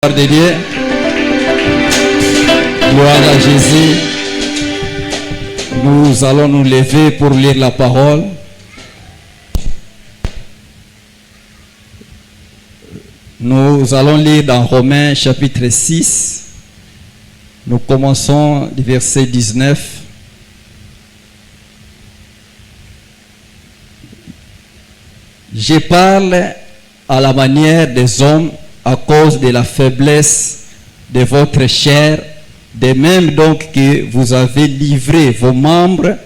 De Dieu, gloire à Jésus. Nous allons nous lever pour lire la parole. Nous allons lire dans Romains chapitre 6. Nous commençons du verset 19. Je parle à la manière des hommes à cause de la faiblesse de votre chair, de même donc que vous avez livré vos membres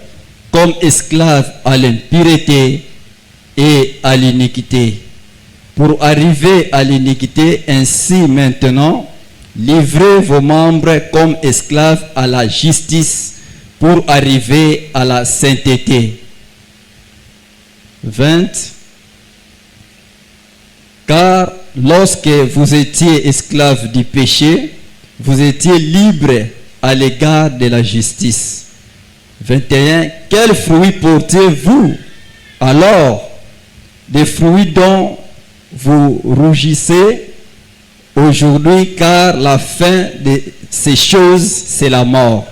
comme esclaves à l'impureté et à l'iniquité, pour arriver à l'iniquité. Ainsi maintenant, livrez vos membres comme esclaves à la justice, pour arriver à la sainteté. 20. Car lorsque vous étiez esclaves du péché, vous étiez libres à l'égard de la justice. 21. Quels fruits portez-vous alors? Des fruits dont vous rougissez aujourd'hui, car la fin de ces choses, c'est la mort.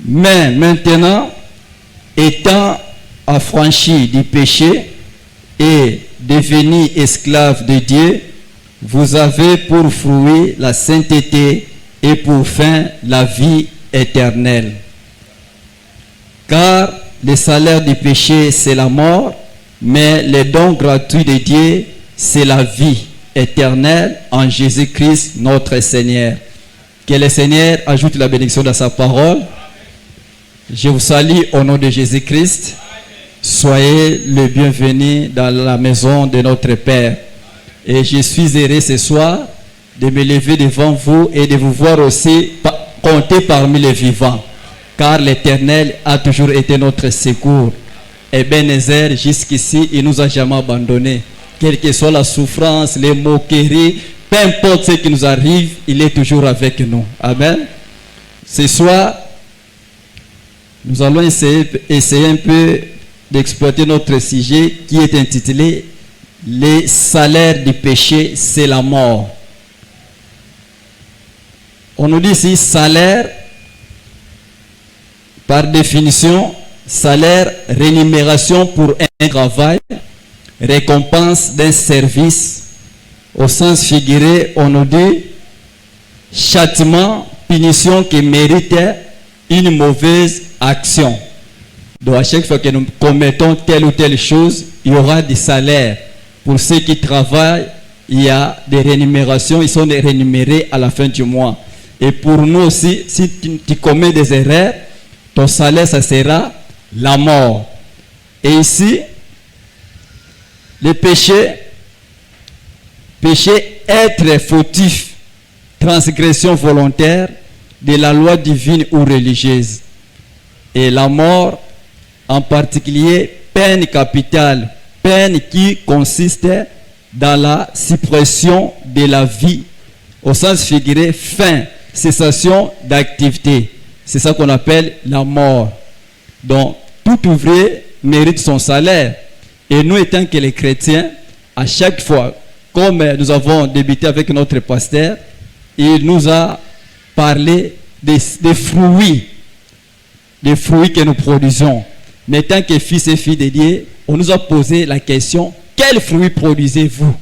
Mais maintenant, étant affranchis du péché et devenus esclaves de Dieu, vous avez pour fruit la sainteté et pour fin la vie éternelle. Car le salaire du péché, c'est la mort, mais le don gratuit de Dieu, c'est la vie éternelle en Jésus-Christ notre Seigneur. Que le Seigneur ajoute la bénédiction dans sa parole. Je vous salue au nom de Jésus-Christ. Soyez le bienvenu dans la maison de notre Père. Et je suis heureux ce soir de me lever devant vous et de vous voir aussi compter parmi les vivants. Car l'Éternel a toujours été notre secours. Ebenezer, jusqu'ici, il ne nous a jamais abandonnés. Quelle que soit la souffrance, les moqueries, peu importe ce qui nous arrive, il est toujours avec nous. Amen. Ce soir, nous allons essayer un peu d'exploiter notre sujet qui est intitulé « Les salaires du péché, c'est la mort ». On nous dit ici salaire, par définition, salaire, rémunération pour un travail, récompense d'un service. Au sens figuré, on nous dit châtiment, punition qui mérite une mauvaise action. Donc à chaque fois que nous commettons telle ou telle chose, il y aura des salaires. Pour ceux qui travaillent, il y a des rémunérations, ils sont rémunérés à la fin du mois. Et pour nous aussi, si tu commets des erreurs, ton salaire, ça sera la mort. Et ici, le péché, être fautif, transgression volontaire de la loi divine ou religieuse. Et la mort, en particulier, peine capitale, peine qui consiste dans la suppression de la vie, au sens figuré, fin, cessation d'activité. C'est ça qu'on appelle la mort. Donc, tout ouvrier mérite son salaire. Et nous, étant que les chrétiens, à chaque fois, comme nous avons débuté avec notre pasteur, il nous a parlé des fruits que nous produisons. Mais tant que fils et filles de Dieu, on nous a posé la question, quels fruits produisez-vous?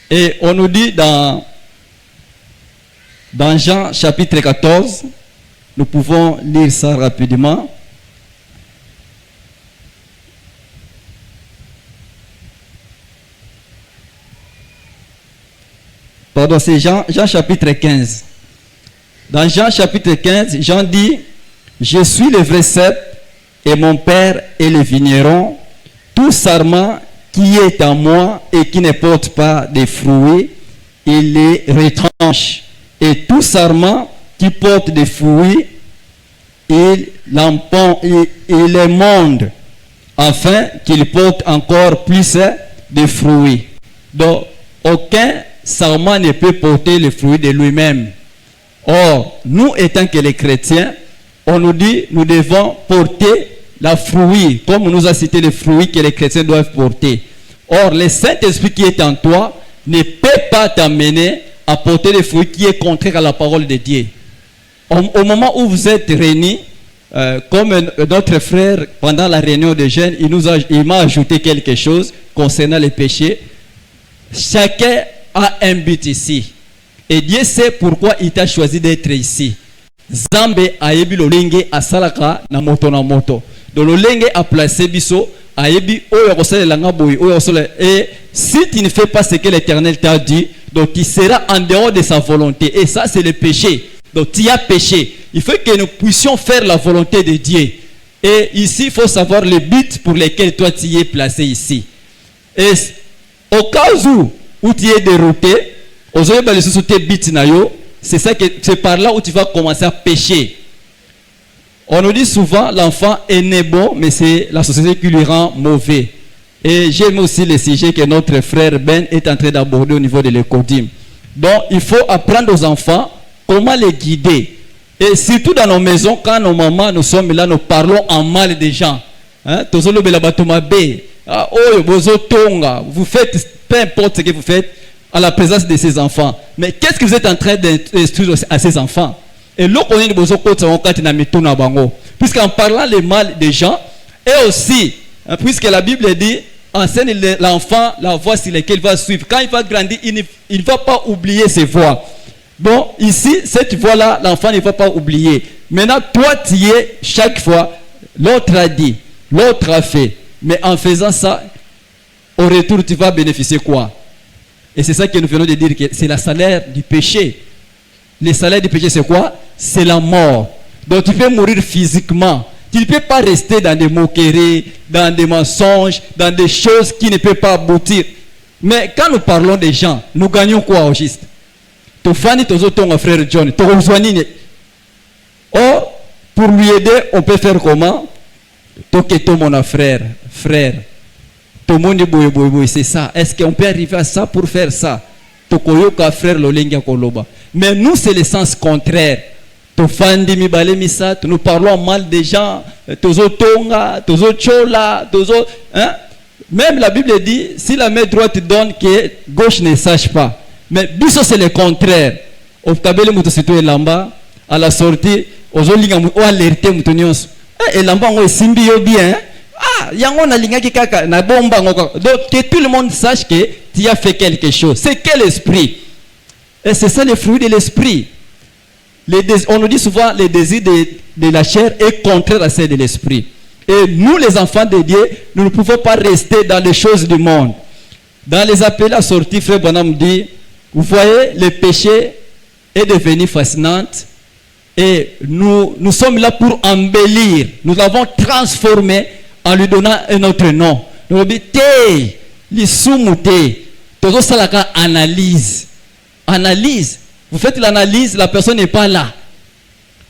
Et on nous dit dans Jean chapitre 14, nous pouvons lire ça rapidement. Pardon, c'est Jean chapitre 15. Dans Jean chapitre 15, Jean dit, « Je suis le vrai cep, et mon Père est le vigneron. Tout sarment qui est en moi et qui ne porte pas de fruits, il les retranche. Et tout sarment qui porte des fruits, il les monde, afin qu'il porte encore plus de fruits. » Donc, aucun sarment ne peut porter le fruit de lui-même. Or, nous étant que les chrétiens, on nous dit, nous devons porter la fruit, comme on nous a cité les fruits que les chrétiens doivent porter. Or, le Saint-Esprit qui est en toi ne peut pas t'amener à porter des fruits qui est contraire à la parole de Dieu. Au moment où vous êtes réunis, comme notre frère, pendant la réunion des jeunes, il m'a ajouté quelque chose concernant les péchés. Chacun a un but ici. Et Dieu sait pourquoi il t'a choisi d'être ici. Zambe ayebi lolenge asalaka na moto na moto. De lolenge a placé biso ayebi oyo kosala langa boy oyo kosala. Et si tu ne fais pas ce que l'Éternel t'a dit, donc tu seras en dehors de sa volonté. Et ça c'est le péché. Donc tu as péché. Il faut que nous puissions faire la volonté de Dieu. Et ici il faut savoir le but pour lequel toi tu es placé ici. Et au cas où tu es dérouté, c'est par là où tu vas commencer à pécher. On nous dit souvent l'enfant est né bon, mais c'est la société qui lui rend mauvais. Et j'aime aussi le sujet que notre frère Ben est en train d'aborder au niveau de l'écodim. Donc il faut apprendre aux enfants comment les guider. Et surtout dans nos maisons, quand nos mamans, nous sommes là, nous parlons en mal des gens. Vous faites, peu importe ce que vous faites, à la présence de ces enfants. Mais qu'est-ce que vous êtes en train d'instruire à ces enfants? Et là, on est puisqu'en parlant le mal des gens, et aussi, puisque la Bible dit, enseigne l'enfant la voie sur laquelle il va suivre. Quand il va grandir, il ne va pas oublier ses voies. Bon, ici, cette voie-là, l'enfant ne va pas oublier. Maintenant, toi, tu y es chaque fois, l'autre a dit, l'autre a fait. Mais en faisant ça, au retour, tu vas bénéficier quoi? Et c'est ça que nous venons de dire, que c'est le salaire du péché. Le salaire du péché, c'est quoi? C'est la mort. Donc tu peux mourir physiquement. Tu ne peux pas rester dans des moqueries, dans des mensonges, dans des choses qui ne peuvent pas aboutir. Mais quand nous parlons des gens, nous gagnons quoi au juste? Tu fais ton frère John, tu rejoins. Or, pour lui aider, on peut faire comment? Toi, mon frère. Tout le monde est c'est ça. Est-ce qu'on peut arriver à ça pour faire ça? Mais nous, c'est le sens contraire. Nous parlons mal des gens. Même la Bible dit, si la main droite donne, que gauche ne sache pas. Mais biso c'est le contraire. À la sortie, et l'amba on simbi bien. Donc que tout le monde sache que tu as fait quelque chose. C'est quel esprit? Et c'est ça le fruit de l'esprit. On nous dit souvent le désir de la chair est contraire à celle de l'esprit. Et nous les enfants de Dieu, nous ne pouvons pas rester dans les choses du monde. Dans les appels à sortir, frère Bonhomme dit, vous voyez, le péché est devenu fascinant. Et nous sommes là pour embellir. Nous l'avons transformé en lui donnant un autre nom. Nous avons dit, analyse. Vous faites l'analyse, la personne n'est pas là.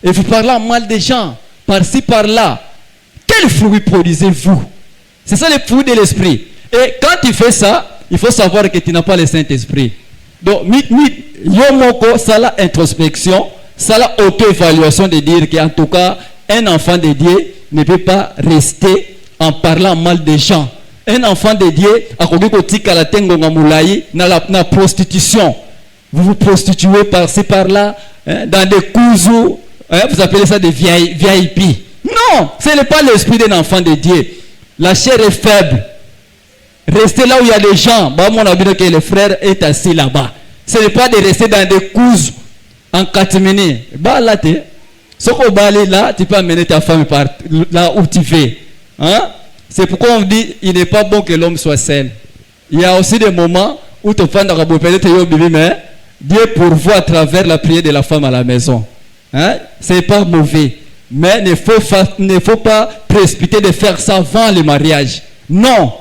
Et vous parlez mal des gens, par-ci, par-là. Quel fruit produisez-vous? C'est ça le fruit de l'esprit. Et quand tu fais ça, il faut savoir que tu n'as pas le Saint-Esprit. Donc, yomoko, ça la introspection, ça la auto-évaluation de dire qu'en tout cas, un enfant de Dieu ne peut pas rester en parlant mal des gens. Un enfant de Dieu, na prostitution. Vous vous prostituez par-ci par-là, dans des cousous, vous appelez ça des VIP. Non, ce n'est pas l'esprit d'un enfant de Dieu. La chair est faible. Restez là où il y a des gens. Mon avis que le frère est assis là-bas. Ce n'est pas de rester dans des cousous en catimini. Là, tu peux amener ta femme par là où tu veux. Hein? C'est pourquoi on dit il n'est pas bon que l'homme soit seul. Il y a aussi des moments où ton femme n'a pas peut-être mais Dieu pourvoit à travers la prière de la femme à la maison. Hein? C'est pas mauvais. Mais il ne faut pas précipiter de faire ça avant le mariage. Non.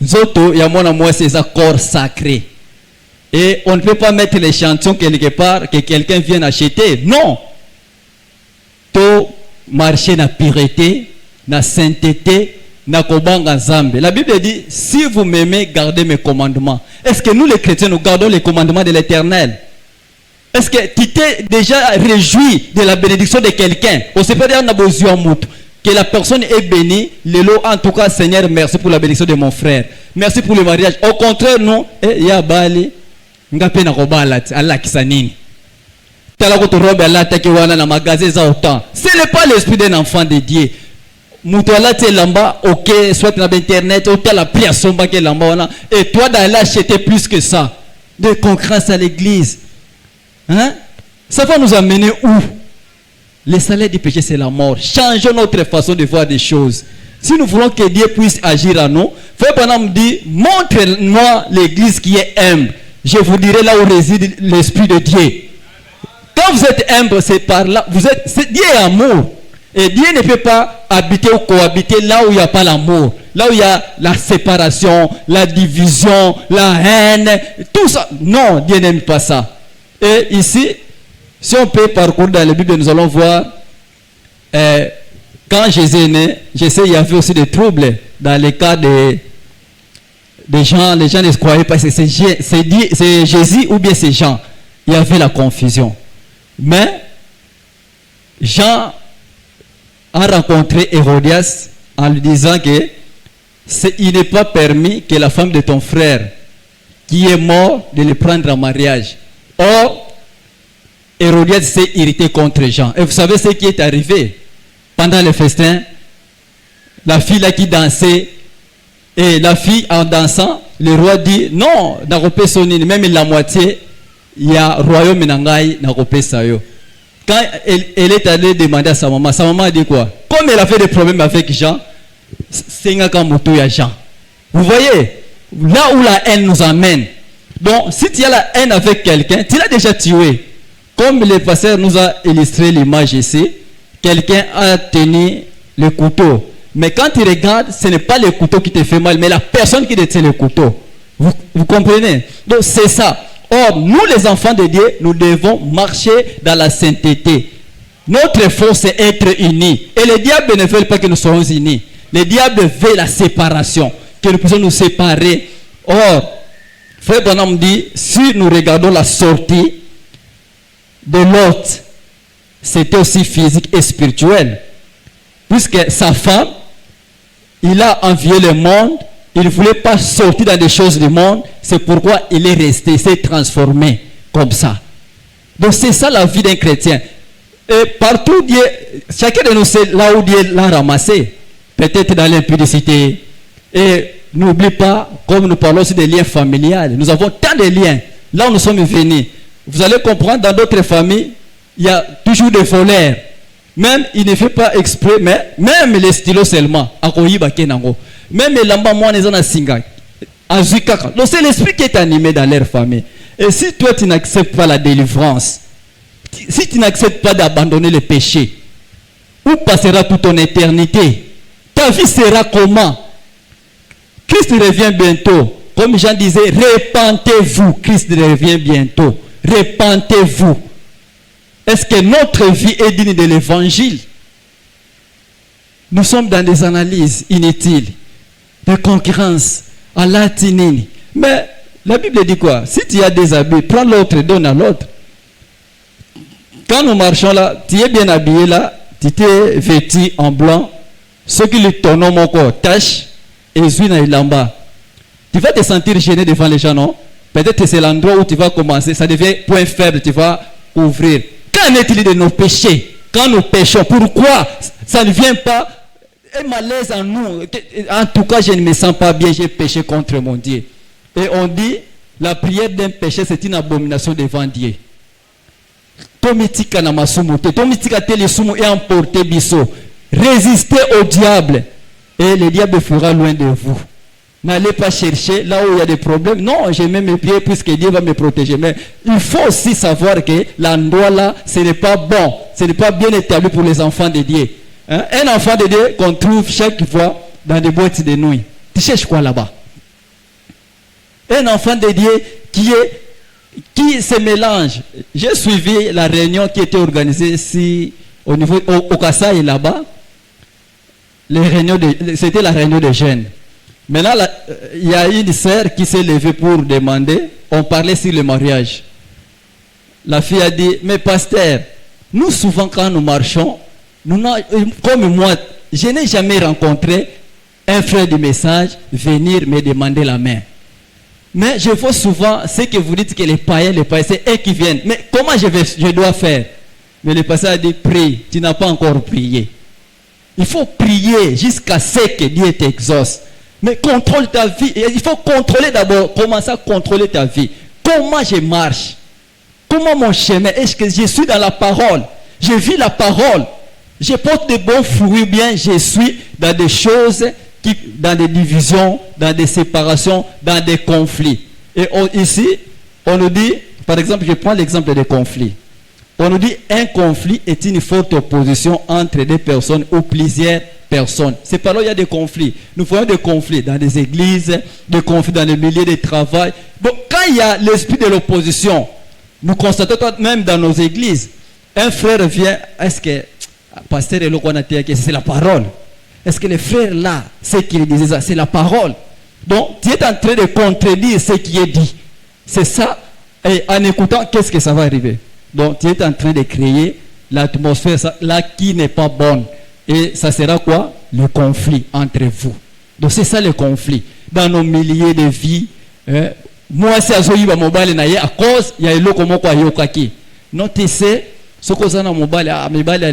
Zoto, il y a moi, c'est un corps sacré. Et on ne peut pas mettre les chansons quelque part que quelqu'un vienne acheter. Non. To marcher na pureté, na sainteté, na kobanga zambe. La Bible dit, si vous m'aimez, gardez mes commandements. Est-ce que nous les chrétiens, nous gardons les commandements de l'Éternel? Est-ce que tu t'es déjà réjoui de la bénédiction de quelqu'un? On ne sait pas dire on a besoin de Que la personne est bénie. En tout cas, Seigneur, merci pour la bénédiction de mon frère. Merci pour le mariage. Au contraire, non. Il y a Bali. Ngape na kobala Allah kisanini. Tala ko robe Allah take wana na magasin za autant. Ce n'est pas l'esprit d'un enfant de Dieu. Mutoala te lamba, ok, soit na internet, ou la prière somba ke lamba wana. Et toi d'aller acheter plus que ça. De concurrence à l'église. Hein? Ça va nous amener où? Le salaire du péché, c'est la mort. Changeons notre façon de voir des choses. Si nous voulons que Dieu puisse agir à nous, Frère Branham dit, montre-moi l'église qui est humble. Je vous dirai là où réside l'Esprit de Dieu. Quand vous êtes humble, c'est par là. Dieu est amour. Et Dieu ne peut pas habiter ou cohabiter là où il n'y a pas l'amour. Là où il y a la séparation, la division, la haine, tout ça. Non, Dieu n'aime pas ça. Et ici, si on peut parcourir dans la Bible, nous allons voir, quand Jésus est né, je sais il y avait aussi des troubles dans les cas des gens. Les gens ne croyaient pas que c'est Jésus ou bien c'est Jean. Il y avait la confusion. Mais Jean a rencontré Hérodias en lui disant que il n'est pas permis que la femme de ton frère qui est mort de le prendre en mariage. Or, Hérodias s'est irrité contre Jean. Et vous savez ce qui est arrivé pendant le festin? La fille là qui dansait, et la fille en dansant, le roi dit non, n'aropé sonine, même la moitié, il y a royaume nangai n'aropé sayo. Quand elle est allée demander à sa maman a dit quoi? Comme elle a fait des problèmes avec Jean, c'est un Jean. Vous voyez, là où la haine nous amène. Donc, si tu as la haine avec quelqu'un, tu l'as déjà tué. Comme le pasteur nous a illustré l'image ici, quelqu'un a tenu le couteau. Mais quand tu regardes, ce n'est pas le couteau qui te fait mal, mais la personne qui détient le couteau. Vous comprenez? Donc c'est ça. Or, nous les enfants de Dieu, nous devons marcher dans la sainteté. Notre force c'est être unis. Et le diable ne veut pas que nous soyons unis. Le diable veut la séparation, que nous puissions nous séparer. Or, Frère Branham dit, si nous regardons la sortie de Lot, c'était aussi physique et spirituel. Puisque sa femme, il a envié le monde, il ne voulait pas sortir dans des choses du monde, c'est pourquoi il est resté, il s'est transformé comme ça. Donc c'est ça la vie d'un chrétien. Et partout, Dieu, chacun de nous sait là où Dieu l'a ramassé. Peut-être dans l'impudicité. Et n'oublie pas, comme nous parlons aussi des liens familiales, nous avons tant de liens. Là où nous sommes venus, vous allez comprendre, dans d'autres familles, il y a toujours des voleurs. Même, il ne fait pas exprès, mais même les stylos seulement. Même les lambas, moi, les en singa. Donc c'est l'esprit qui est animé dans leur famille. Et si toi, tu n'acceptes pas la délivrance, si tu n'acceptes pas d'abandonner le péché, où passera toute ton éternité? Ta vie sera comment? Christ revient bientôt. Comme Jean disait, repentez-vous. Christ revient bientôt. Repentez-vous. Est-ce que notre vie est digne de l'évangile? Nous sommes dans des analyses inutiles, de concurrence, à l'atinine. Mais la Bible dit quoi? Si tu as des habits, prends l'autre et donne à l'autre. Quand nous marchons là, tu es bien habillé là, tu t'es vêtu en blanc, ce qui lui tourne mon corps, tâche, et zuina ilamba. Tu vas te sentir gêné devant les gens, non? Peut-être que c'est l'endroit où tu vas commencer, ça devient point faible, tu vas ouvrir. Qu'en est-il de nos péchés? Quand nous péchons, pourquoi ça ne vient pas un malaise en nous? En tout cas, je ne me sens pas bien, j'ai péché contre mon Dieu. Et on dit, la prière d'un péché, c'est une abomination devant Dieu. Tomitika na masumu, tomitika tele sumu et emporter biso. Résistez au diable et le diable fera loin de vous. N'allez pas chercher là où il y a des problèmes. Non, je mets mes pieds puisque Dieu va me protéger. Mais il faut aussi savoir que l'endroit là, ce n'est pas bon. Ce n'est pas bien établi pour les enfants de Dieu. Hein? Un enfant de Dieu qu'on trouve chaque fois dans des boîtes de nuit. Tu cherches quoi là-bas? Un enfant de Dieu qui se mélange. J'ai suivi la réunion qui était organisée ici au niveau au Kasaï là-bas. C'était la réunion de jeunes. Maintenant, il y a une sœur qui s'est levée pour demander, on parlait sur le mariage. La fille a dit, mais pasteur, nous souvent quand nous marchons, comme moi, je n'ai jamais rencontré un frère du message venir me demander la main. Mais je vois souvent ce que vous dites que les païens, c'est eux qui viennent. Mais comment je dois faire? Mais le pasteur a dit, prie, tu n'as pas encore prié. Il faut prier jusqu'à ce que Dieu t'exauce. Mais contrôle ta vie. Il faut contrôler d'abord, commencer à contrôler ta vie. Comment je marche? Comment mon chemin? Est-ce que je suis dans la parole? Je vis la parole. Je porte de bons fruits, bien je suis dans des choses, dans des divisions, dans des séparations, dans des conflits. Et ici, on nous dit, par exemple, je prends l'exemple des conflits. On nous dit un conflit est une forte opposition entre des personnes ou plusieurs personnes. C'est par là qu'il y a des conflits. Nous voyons des conflits dans des églises, des conflits dans les milieux de travail. Donc, quand il y a l'esprit de l'opposition, nous constatons même dans nos églises, un frère vient, est-ce que pasteur c'est la parole? Est-ce que les frères là, ce qu'ils disaient, c'est la parole? Donc, tu es en train de contredire ce qui est dit. C'est ça. Et en écoutant, qu'est-ce que ça va arriver? Donc, tu es en train de créer l'atmosphère là qui n'est pas bonne. Et ça sera quoi? Le conflit entre vous. Donc, c'est ça le conflit. Dans nos milliers de vies, moi, c'est à cause, il y a le comment quoi yokaki. Non, tu sais, ce qu'on a mobile,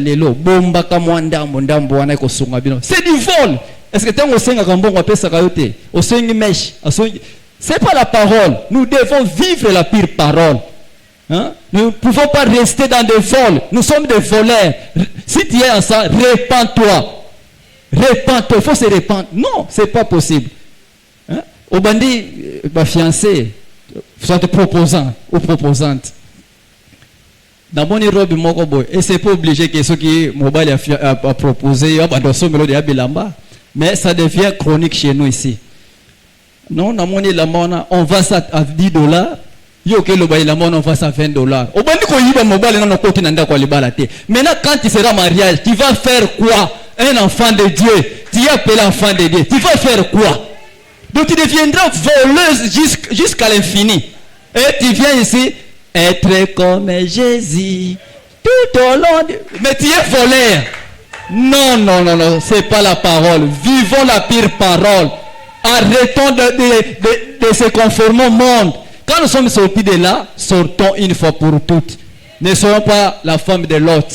lelo, bomba kamwanda, mondambo, wana ko sunga bino. C'est du vol. Est-ce que tu as un senga kambon ou apesa kayote? Au sengi mesh, c'est pas la parole. Nous devons vivre la pire parole. Hein? Nous ne pouvons pas rester dans des vols. Nous sommes des voleurs. Si tu es ensemble, répands-toi. Répands-toi. Il faut se répandre. Non, c'est pas possible. Hein? Au bandit, fiancé, soit proposant ou proposante. Dans mon robe, et c'est pas obligé que ceux qui mobile a proposé, mais ça devient chronique chez nous ici. Non, dans mon on va ça à $10. On va ça à $20. Maintenant, quand tu seras marié, tu vas faire quoi? Un enfant de Dieu. Tu es appelé enfant de Dieu. Tu vas faire quoi? Donc tu deviendras voleuse jusqu'à l'infini. Et tu viens ici, être comme Jésus. Tout au long de... Mais tu es voleur. Non, c'est pas la parole. Vivons la pire parole. Arrêtons de se conformer au monde. Quand nous sommes sortis de là, sortons une fois pour toutes. Ne soyons pas la femme de l'autre.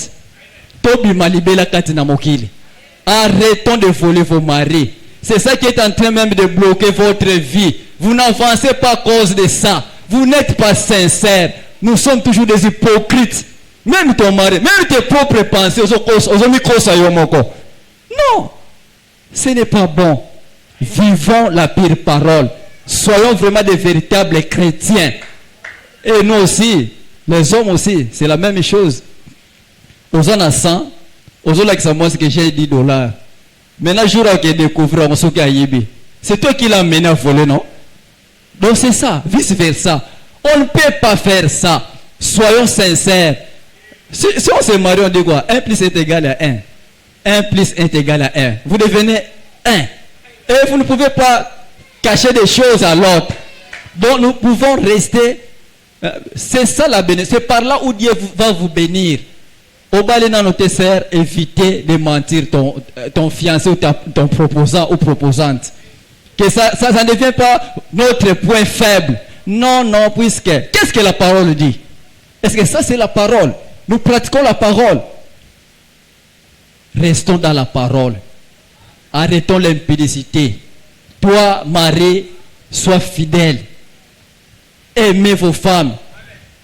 Arrêtons de voler vos maris. C'est ça qui est en train même de bloquer votre vie. Vous n'avancez pas à cause de ça. Vous n'êtes pas sincères. Nous sommes toujours des hypocrites. Même ton mari, même tes propres pensées. Non, ce n'est pas bon. Vivons la pire parole. Soyons vraiment des véritables chrétiens. Et nous aussi, les hommes aussi, c'est la même chose. Aux en 100, aux autres ce que j'ai $10. Maintenant, jour où j'ai découvert c'est toi qui l'as mené à voler, non? Donc c'est ça, vice versa. On ne peut pas faire ça. Soyons sincères. Si on se marie, on dit quoi? 1 plus 1 est égal à 1. 1 plus 1 est égal à 1. Vous devenez 1. Et vous ne pouvez pas cacher des choses à l'autre. Donc nous pouvons rester. C'est ça la bénédiction. C'est par là où Dieu va vous bénir. Au bas dans notre sœurs, évitez de mentir ton fiancé ou ton proposant ou proposante. Que ça ne devient pas notre point faible. Non, puisque qu'est-ce que la parole dit? Est-ce que ça c'est la parole? Nous pratiquons la parole. Restons dans la parole. Arrêtons l'impudicité. Toi, mari, sois fidèle. Aimez vos femmes.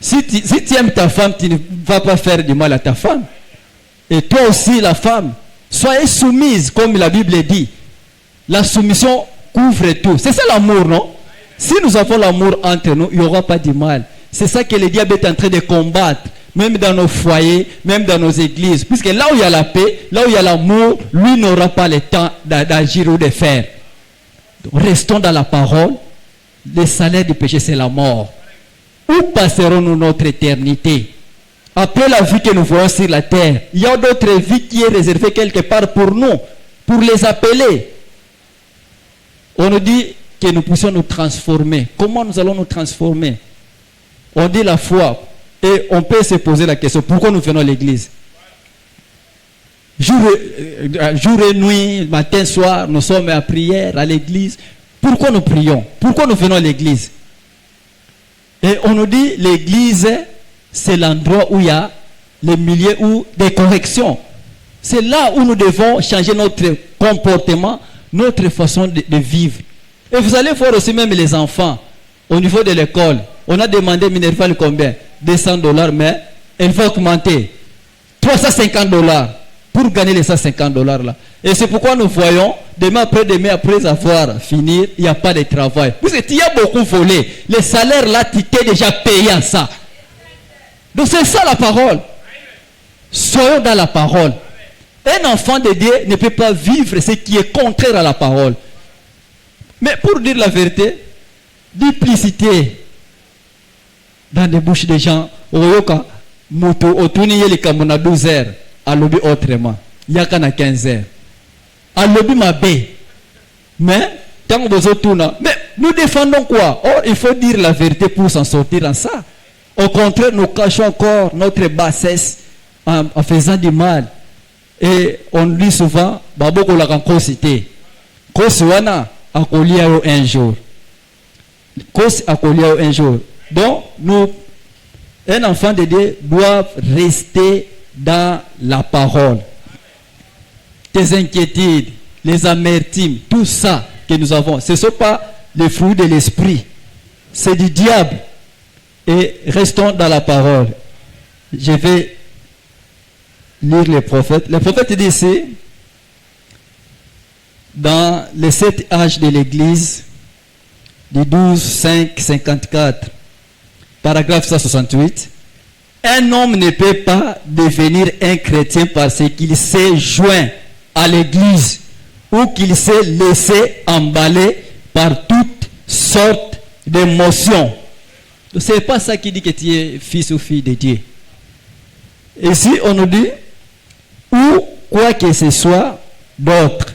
Si tu aimes ta femme, tu ne vas pas faire du mal à ta femme. Et toi aussi, la femme, soyez soumise, comme la Bible dit. La soumission couvre tout. C'est ça l'amour, non? Si nous avons l'amour entre nous, il n'y aura pas de mal. C'est ça que le diable est en train de combattre. Même dans nos foyers, même dans nos églises. Puisque là où il y a la paix, là où il y a l'amour, lui n'aura pas le temps d'agir ou de faire. Donc, restons dans la parole. Le salaire du péché, c'est la mort. Où passerons-nous notre éternité? Après la vie que nous voyons sur la terre, il y a d'autres vies qui est réservée quelque part pour nous, pour les appeler. On nous dit que nous puissions nous transformer. Comment nous allons nous transformer? On dit la foi. Et on peut se poser la question, pourquoi nous venons à l'église? jour et nuit, matin, soir, nous sommes à prière à l'église. Pourquoi nous prions? Pourquoi nous venons à l'église? Et on nous dit l'église, c'est l'endroit où il y a les milieux où des corrections. C'est là où nous devons changer notre comportement, notre façon de vivre. Et vous allez voir aussi même les enfants au niveau de l'école. On a demandé Minerval combien? $200, mais elle va augmenter. $350 pour gagner les $150 là. Et c'est pourquoi nous voyons, demain après avoir fini, il n'y a pas de travail. Vous êtes, il y a beaucoup volé. Les salaires là, tu t'es déjà payé à ça. Donc c'est ça la parole. Soyons dans la parole. Un enfant de Dieu ne peut pas vivre ce qui est contraire à la parole. Mais pour dire la vérité, duplicité dans les bouches des gens, oyoka moto otuni yeli kamona 12 heures, à lobby autrement, yaka na 15 heures. À lobby mabé. Mais tant mais nous défendons quoi? Or, il faut dire la vérité pour s'en sortir en ça. Au contraire, nous cachons encore notre bassesse en faisant du mal. Et on dit souvent, Baboko la cité. Kosiwana akolia un jour. Kos akolia un jour. Donc, nous, un enfant de Dieu doit rester dans la parole. Tes inquiétudes, les amertumes, tout ça que nous avons, ce ne sont pas les fruits de l'esprit. C'est du diable. Et restons dans la parole. Je vais lire les prophètes. Les prophètes disent ici, dans les 7 âges de l'Église, du 12, 5, 54, paragraphe 168, un homme ne peut pas devenir un chrétien parce qu'il s'est joint à l'Église ou qu'il s'est laissé emballer par toutes sortes d'émotions. Ce n'est pas ça qui dit que tu es fils ou fille de Dieu. Ici, on nous dit, ou quoi que ce soit d'autre,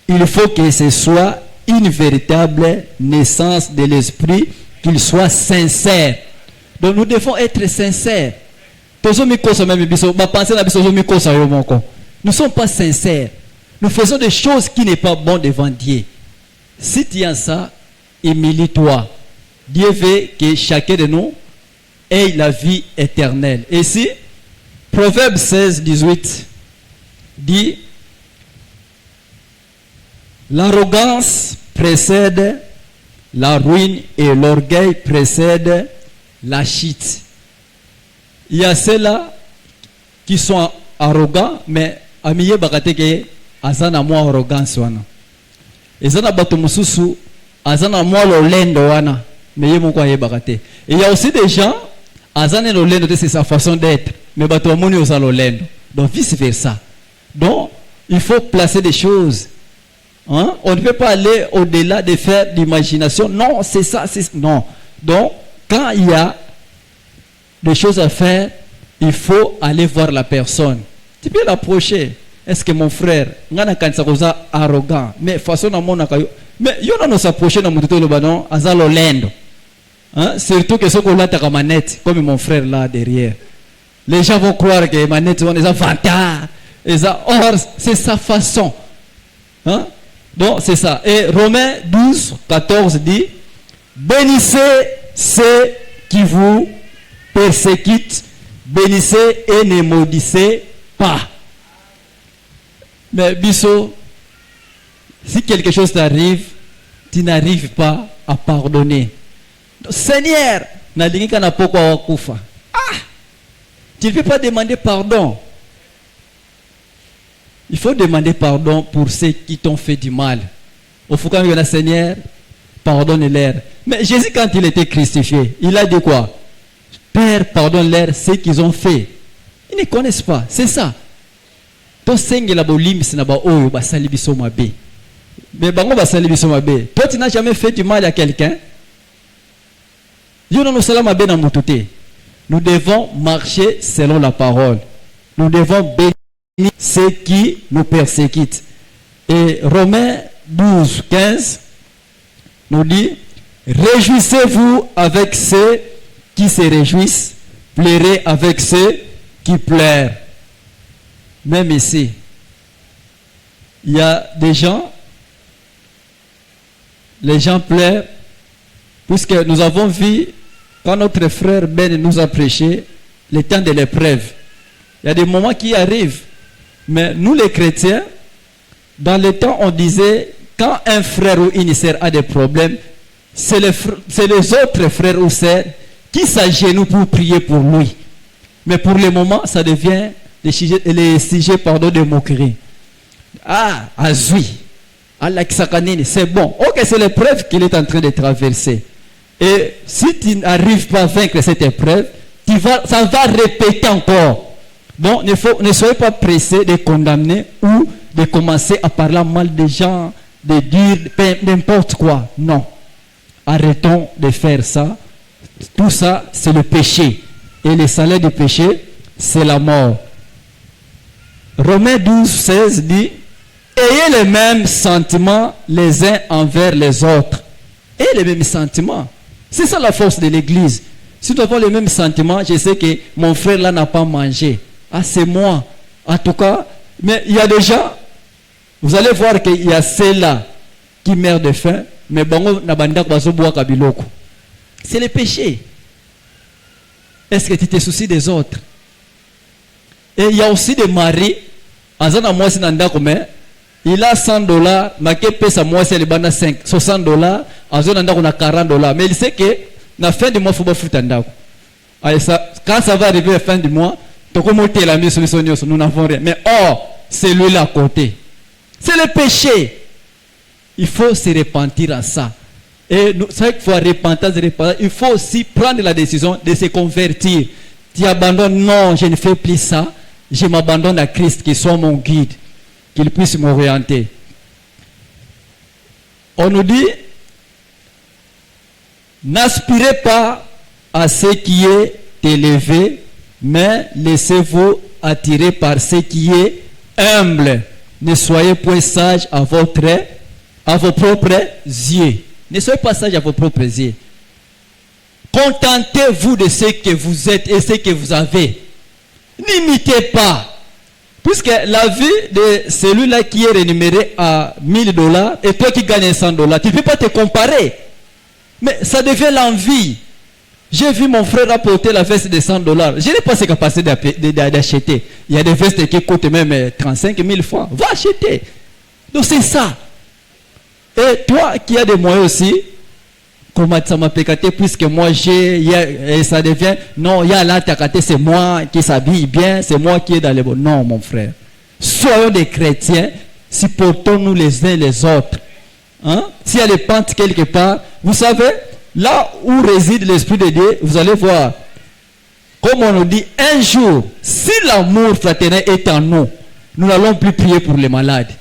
il faut que ce soit une véritable naissance de l'esprit, qu'il soit sincère. Donc nous devons être sincères. Nous ne sommes pas sincères. Nous faisons des choses qui n'est pas bon devant Dieu. Si tu as ça, humilie-toi. Dieu veut que chacun de nous ait la vie éternelle. Et ici, Proverbe 16, 18 dit, l'arrogance précède la ruine et l'orgueil précède la chute. Il y a ceux-là qui sont arrogants, mais amiye bakateke azana mo arrogance wana. Ezana bato mususu azana mo lolendo wana, mais yemo kwa yebakate. Et il y a aussi des gens azana lolendo, c'est sa façon d'être, mais bato moni osa lolendo. Donc vice versa. Donc il faut placer des choses. Hein? On ne peut pas aller au-delà de faire l'imagination. Non, c'est ça, c'est non. Donc quand il y a des choses à faire, il faut aller voir la personne. Tu peux l'approcher. Est-ce que mon frère, ngana kanisa koza arrogant, mais façon na mona kayo, mais yona no s'approcher na mututo lo banon azalo lendo. Hein? Surtout que ce qu'on l'a ta manette, comme mon frère là derrière. Les gens vont croire que manette on les a vantard. Or c'est sa façon. Hein? Donc c'est ça. Et Romains 12, 14 dit, bénissez ceux qui vous persécutent, bénissez et ne maudissez pas. Mais Bisso, si quelque chose t'arrive, tu n'arrives pas à pardonner. Donc, Seigneur, tu ne peux pas demander pardon. Il faut demander pardon pour ceux qui t'ont fait du mal. Au fond, quand il y a Seigneur, pardonne-leur. Mais Jésus, quand il était crucifié, il a dit quoi? Père, pardonne-leur ce qu'ils ont fait. Ils ne connaissent pas. C'est ça. Toi, tu n'as jamais fait du mal à quelqu'un. Nous devons marcher selon la parole. Nous devons bénir ceux qui nous persécutent. Et Romains 12, 15 nous dit, réjouissez-vous avec ceux qui se réjouissent, pleurez avec ceux qui pleurent. Même ici, Il y a des gens, les gens pleurent, puisque nous avons vu, quand notre frère Ben nous a prêché, le temps de l'épreuve. Il y a des moments qui arrivent. Mais nous les chrétiens, dans le temps on disait, quand un frère ou une sœur a des problèmes, c'est les autres frères ou sœurs qui s'agenouillent pour prier pour lui. Mais pour le moment, ça devient les sujets de moquerie. Ah, Azoui, Allah Kisakanini, c'est bon. Ok, c'est l'épreuve qu'il est en train de traverser. Et si tu n'arrives pas à vaincre cette épreuve, ça va répéter encore. Donc, ne soyez pas pressés de condamner ou de commencer à parler mal des gens, de dire n'importe quoi. Non. Arrêtons de faire ça. Tout ça, c'est le péché. Et le salaire du péché, c'est la mort. Romains 12, 16 dit: ayez les mêmes sentiments les uns envers les autres. Ayez les mêmes sentiments. C'est ça la force de l'église. Si nous avons les mêmes sentiments, je sais que mon frère là n'a pas mangé. Ah, c'est moi. En tout cas, mais il y a des gens, vous allez voir qu'il y a ceux-là qui meurent de faim, mais bon, c'est le péché. Est-ce que tu te soucies des autres? Et il y a aussi des maris, il a $100, mais qui paie sa moitié, il a $60, on a $40, mais il sait que la fin du mois, il faut pas foutre un d'accord. Quand ça va arriver à la fin du mois, nous n'avons rien. Mais c'est lui là à côté. C'est le péché. Il faut se repentir à ça. Et c'est vrai qu'il faut repentir. Il faut aussi prendre la décision de se convertir. Tu abandonnes, non, je ne fais plus ça. Je m'abandonne à Christ qui soit mon guide, qu'il puisse m'orienter. On nous dit, n'aspirez pas à ce qui est élevé, mais laissez-vous attirer par ce qui est humble. Ne soyez point sage à vos propres yeux. Ne soyez pas sage à vos propres yeux. Contentez-vous de ce que vous êtes et ce que vous avez. N'imitez pas. Puisque la vie de celui-là qui est rémunéré à $1000 et toi qui gagnes $100, tu ne peux pas te comparer. Mais ça devient l'envie. J'ai vu mon frère apporter la veste de $100. Je n'ai pas cette capacité d'acheter. Il y a des vestes qui coûtent même 35 000 francs. Va acheter. Donc c'est ça. Et toi qui as des moyens aussi, comment ça m'a pécaté, puisque moi et ça devient, non, il y a là, c'est moi qui s'habille bien, c'est moi qui est dans les bons. Non, mon frère. Soyons des chrétiens, supportons-nous les uns les autres. Hein? S'il y a des pentes quelque part, vous savez, là où réside l'Esprit de Dieu, vous allez voir, comme on nous dit, un jour, si l'amour fraternel est en nous, nous n'allons plus prier pour les malades.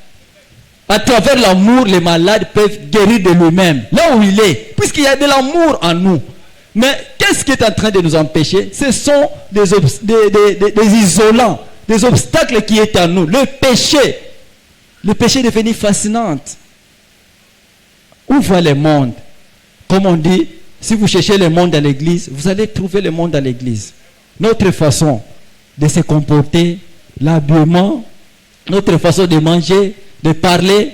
À travers l'amour, les malades peuvent guérir de lui-même, là où il est, puisqu'il y a de l'amour en nous. Mais qu'est-ce qui est en train de nous empêcher? Ce sont des isolants, des obstacles qui sont en nous. Le péché. Le péché est devenu fascinant. Où va le monde? Comme on dit, si vous cherchez le monde dans l'église, vous allez trouver le monde dans l'église. Notre façon de se comporter, l'habillement, notre façon de manger, de parler,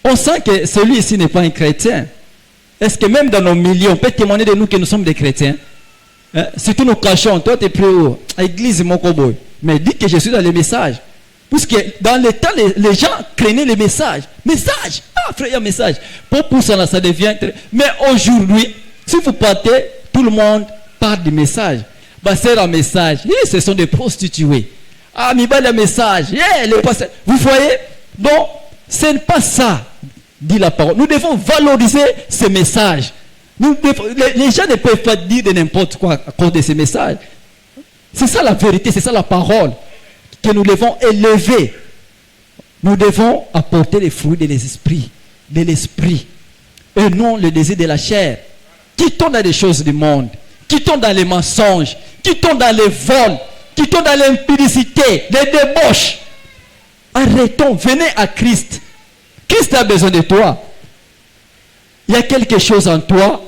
on sent que celui-ci n'est pas un chrétien. Est-ce que même dans nos milieux, on peut témoigner de nous que nous sommes des chrétiens? Hein? Surtout nous cachons, toi tu es plus haut, à l'église mon cowboy. Mais dis que je suis dans les messages. Puisque dans le temps, les gens craignaient les messages. Message! Ah frère, il y a un message. Pour ça, ça devient... Mais aujourd'hui, si vous partez, tout le monde parle du message. Bah, c'est un message. Ce sont des prostituées. Ah, mais le message. Vous voyez? Donc, ce n'est pas ça, dit la parole. Nous devons valoriser ces messages. Les gens ne peuvent pas dire de n'importe quoi à cause de ces messages. C'est ça la vérité, c'est ça la parole que nous devons élever. Nous devons apporter les fruits de l'esprit, et non le désir de la chair. Quittons dans les choses du monde, quittons dans les mensonges, quittons dans les vols, quittons dans l'impudicité, les débauches. Arrêtons, venez à Christ. Christ a besoin de toi. Il y a quelque chose en toi.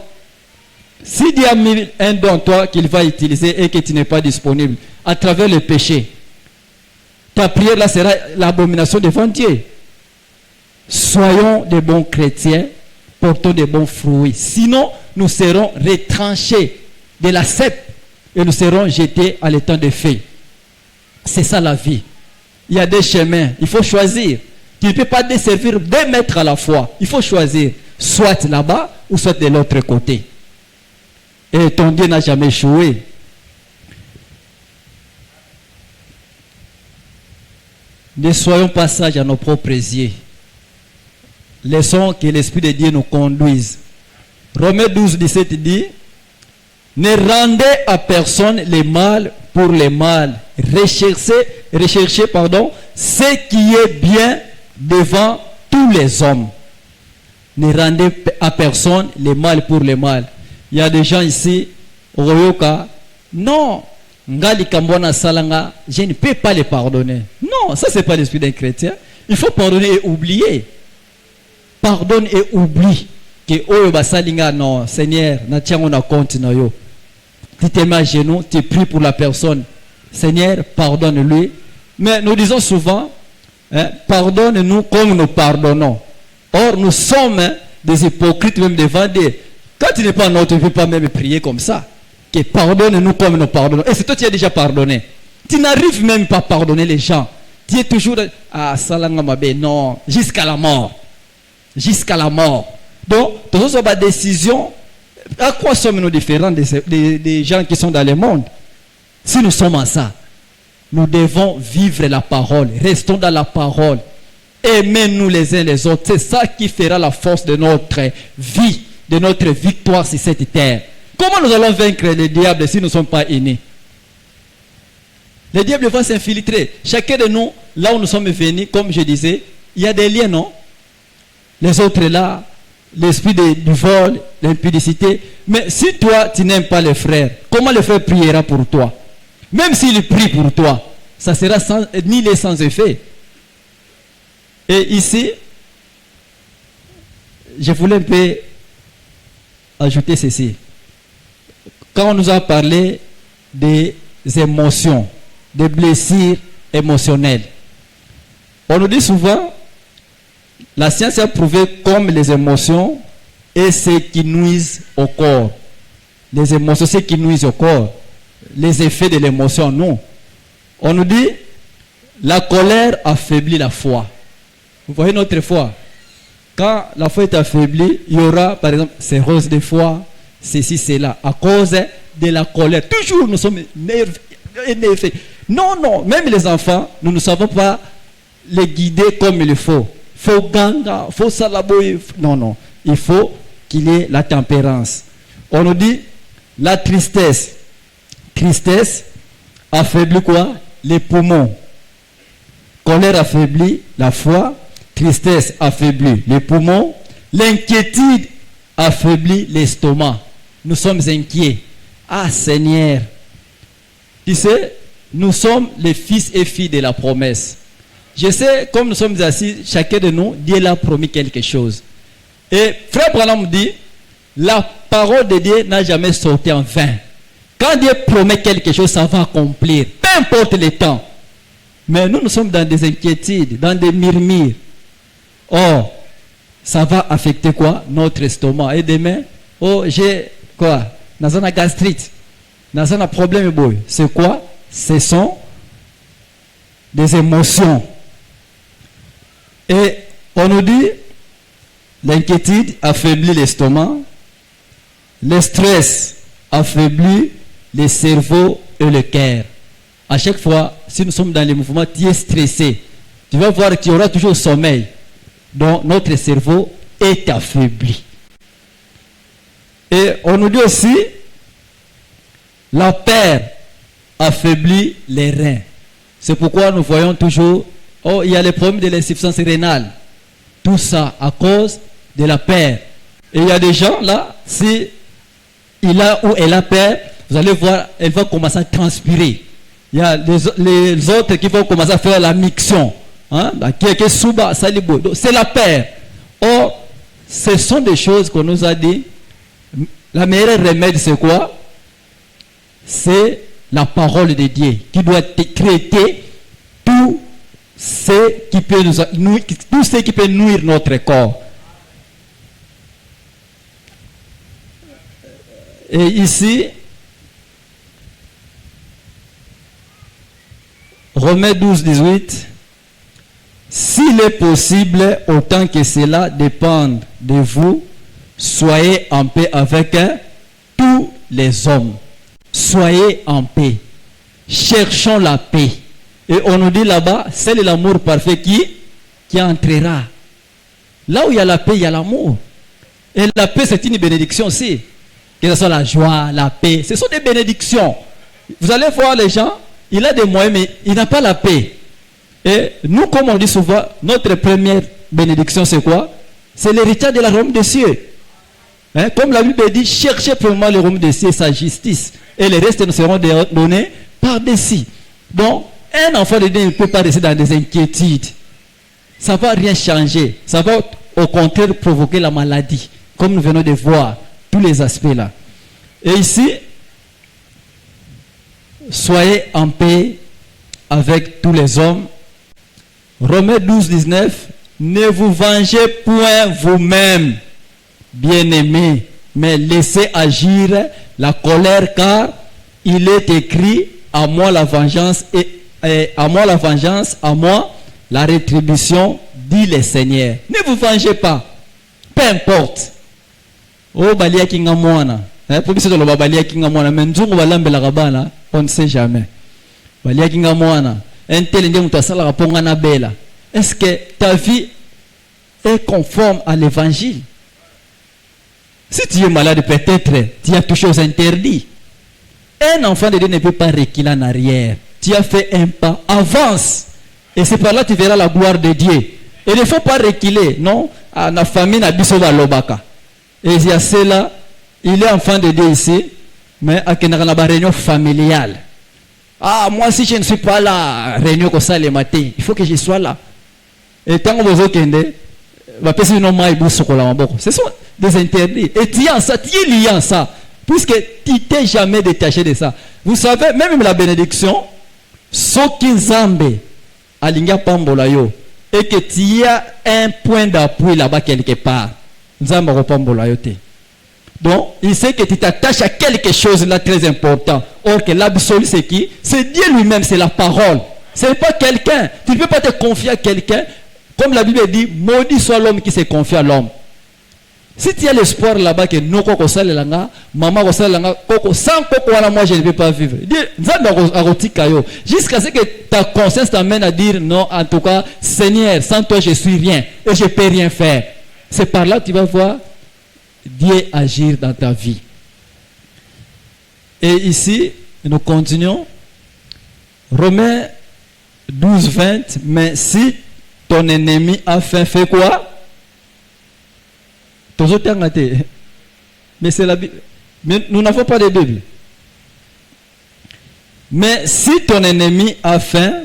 S'il y a mis un don en toi qu'il va utiliser et que tu n'es pas disponible, à travers le péché, ta prière là sera l'abomination devant Dieu. Soyons des bons chrétiens, portons des bons fruits. Sinon, nous serons retranchés de la cèpe et nous serons jetés à l'étang de feu. C'est ça la vie. Il y a des chemins, il faut choisir. Tu ne peux pas desservir 2 maîtres à la fois. Il faut choisir, soit là-bas ou soit de l'autre côté. Et ton Dieu n'a jamais échoué. Ne soyons pas sages à nos propres yeux. Laissons que l'Esprit de Dieu nous conduise. Romains 12, 17 dit, ne rendez à personne le mal pour le mal. Recherchez, ce qui est bien devant tous les hommes. Ne rendez à personne le mal pour le mal. Il y a des gens ici, Royoka, non, Ngali Kambona Salanga, je ne peux pas les pardonner. Non, ça c'est pas l'esprit d'un chrétien. Il faut pardonner et oublier. Pardonne et oublie. Que Oyo Basalinga, non, Seigneur, on a compte na yo. Tu te mets à genoux, tu pries pour la personne. Seigneur, pardonne-lui. Mais nous disons souvent, pardonne-nous comme nous pardonnons. Or, nous sommes des hypocrites même devant Dieu. Quand tu n'es pas notre, tu ne peux pas même prier comme ça. Que pardonne-nous comme nous pardonnons. Et c'est toi qui as déjà pardonné. Tu n'arrives même pas à pardonner les gens. Tu es toujours Salanga Mabe, non, jusqu'à la mort. Jusqu'à la mort. Donc, dans une décision, à quoi sommes-nous différents des gens qui sont dans le monde? Si nous sommes en ça, nous devons vivre la parole. Restons dans la parole. Aimez-nous les uns les autres. C'est ça qui fera la force de notre vie, de notre victoire sur cette terre. Comment nous allons vaincre le diable si nous ne sommes pas unis? Le diable va s'infiltrer. Chacun de nous, là où nous sommes venus, comme je disais, il y a des liens, non? Les autres là, l'esprit du vol, l'impudicité. Mais si toi, tu n'aimes pas les frères, comment le frère priera pour toi? Même s'il prie pour toi, ça sera sans effet. Et ici, je voulais un peu ajouter ceci. Quand on nous a parlé des émotions, des blessures émotionnelles, on nous dit souvent, la science a prouvé comme les émotions et ce qui nuisent au corps. Les émotions, ce qui nuisent au corps. Les effets de l'émotion, non. On nous dit, la colère affaiblit la foi. Vous voyez notre foi. Quand la foi est affaiblie, il y aura, par exemple, ces roses de foi, ceci, cela, à cause de la colère. Toujours, nous sommes énervés. Non, non, même les enfants, nous ne savons pas les guider comme il faut. Faut ganga, faut salaboy. Non, non. Il faut qu'il y ait la tempérance. On nous dit, la tristesse. Tristesse affaiblit quoi? Les poumons. Colère affaiblit la foi. Tristesse affaiblit les poumons. L'inquiétude affaiblit l'estomac. Nous sommes inquiets. Ah Seigneur. Tu sais, nous sommes les fils et filles de la promesse. Je sais, comme nous sommes assis, chacun de nous, Dieu l'a promis quelque chose. Et Frère Branham dit, la parole de Dieu n'a jamais sorti en vain. Quand Dieu promet quelque chose, ça va accomplir. Peu importe le temps. Mais nous sommes dans des inquiétudes, dans des murmures. Or, ça va affecter quoi? Notre estomac. Et demain, oh, j'ai quoi? Dans une gastrite. Dans un problème, c'est quoi? Ce sont des émotions. Et on nous dit, l'inquiétude affaiblit l'estomac, le stress affaiblit le cerveau et le cœur. À chaque fois, si nous sommes dans les mouvements, tu es stressé. Tu vas voir qu'il y aura toujours sommeil. Donc notre cerveau est affaibli. Et on nous dit aussi, la peur affaiblit les reins. C'est pourquoi nous voyons toujours, oh, il y a les problèmes de l'insuffisance rénale. Tout ça à cause de la peur. Et il y a des gens là, si il a ou elle a peur, vous allez voir, elle va commencer à transpirer. Il y a les autres qui vont commencer à faire la miction. Hein? C'est la peur. Or, ce sont des choses qu'on nous a dit. La meilleure remède, c'est quoi? C'est la parole de Dieu qui doit traiter tous tout ce qui peut nuire notre corps. Et ici, Romains 12, 18, s'il est possible, autant que cela dépend de vous, soyez en paix avec tous les hommes. Soyez en paix. Cherchons la paix. Et on nous dit là-bas, c'est l'amour parfait qui entrera. Là où il y a la paix, il y a l'amour. Et la paix, c'est une bénédiction aussi. Que ce soit la joie, la paix, ce sont des bénédictions. Vous allez voir les gens, il a des moyens, mais il n'a pas la paix. Et nous, comme on dit souvent, notre première bénédiction, c'est quoi? C'est l'héritage de la royaume des cieux. Hein? Comme la Bible dit, cherchez premièrement le royaume des cieux et sa justice. Et les restes nous seront donnés par-dessus. Donc, un enfant de Dieu ne peut pas rester dans des inquiétudes. Ça ne va rien changer. Ça va au contraire provoquer la maladie. Comme nous venons de voir tous les aspects là. Et ici, soyez en paix avec tous les hommes. Romains 12, 19. Ne vous vengez point vous-même, bien-aimés, mais laissez agir la colère, car il est écrit, à moi la vengeance à moi la vengeance, à moi la rétribution, dit le Seigneur. Ne vous vengez pas, peu importe. Oh balia kinga mwana, pour que le balia kinga mwana, mais nous balambela kabana, on ne sait jamais. Balia kinga mwana, un tel ndé mutasala raponga na bela. Est-ce que ta vie est conforme à l'évangile? Si tu es malade, peut-être tu as touché aux interdits. Un enfant de Dieu ne peut pas reculer en arrière. Tu as fait un pas, avance. Et c'est par là que tu verras la gloire de Dieu. Et il ne faut pas reculer, non? La famille n'a pas lobaka. Et il y a cela, il est enfant de Dieu ici, mais à une réunion familiale. Ah, moi si je ne suis pas là, réunion comme ça le matin, il faut que je sois là. Et tant que vous êtes ce sont des interdits. Et tu es en ça, tu es lié en ça. Puisque tu t'es jamais détaché de ça. Vous savez, même la bénédiction, ce qui zambe, alinga pambola yo, et que tu as un point d'appui là-bas quelque part. Zambe pambola yo te. Donc, il sait que tu t'attaches à quelque chose là très important. Or que l'absolu c'est qui? C'est Dieu lui-même, c'est la parole. Ce n'est pas quelqu'un. Tu ne peux pas te confier à quelqu'un. Comme la Bible dit, maudit soit l'homme qui se confie à l'homme. Si tu as l'espoir là-bas que non koko salelanga, maman ko salelanga, koko sans koko wana moi je ne peux pas vivre. Jusqu'à ce que ta conscience t'amène à dire non, en tout cas, Seigneur, sans toi je suis rien et je ne peux rien faire. C'est par là que tu vas voir Dieu agir dans ta vie. Et ici, nous continuons. Romains 12, 20. Mais si ton ennemi a faim, fait quoi? Mais c'est la Bible. Mais nous n'avons pas de Bible. Mais si ton ennemi a faim,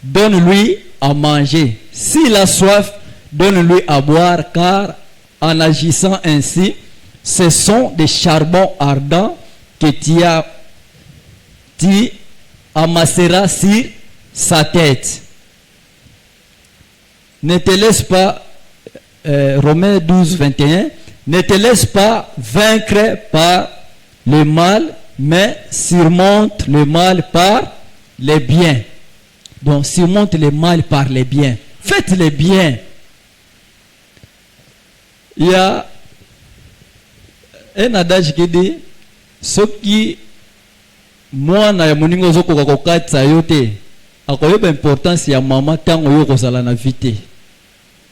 donne-lui à manger. S'il a soif, donne-lui à boire, car en agissant ainsi, ce sont des charbons ardents que tu amasseras sur sa tête. Ne te laisse pas, Romains 12, 21, ne te laisse pas vaincre par le mal, mais surmonte le mal par les biens. Donc, surmonte le mal par les biens. Faites les biens. Il y a un adage qui dit, ce qui moi na ya moningo zoko kokatsa yote akoyoba importance ya maman tango yo kozala na vite.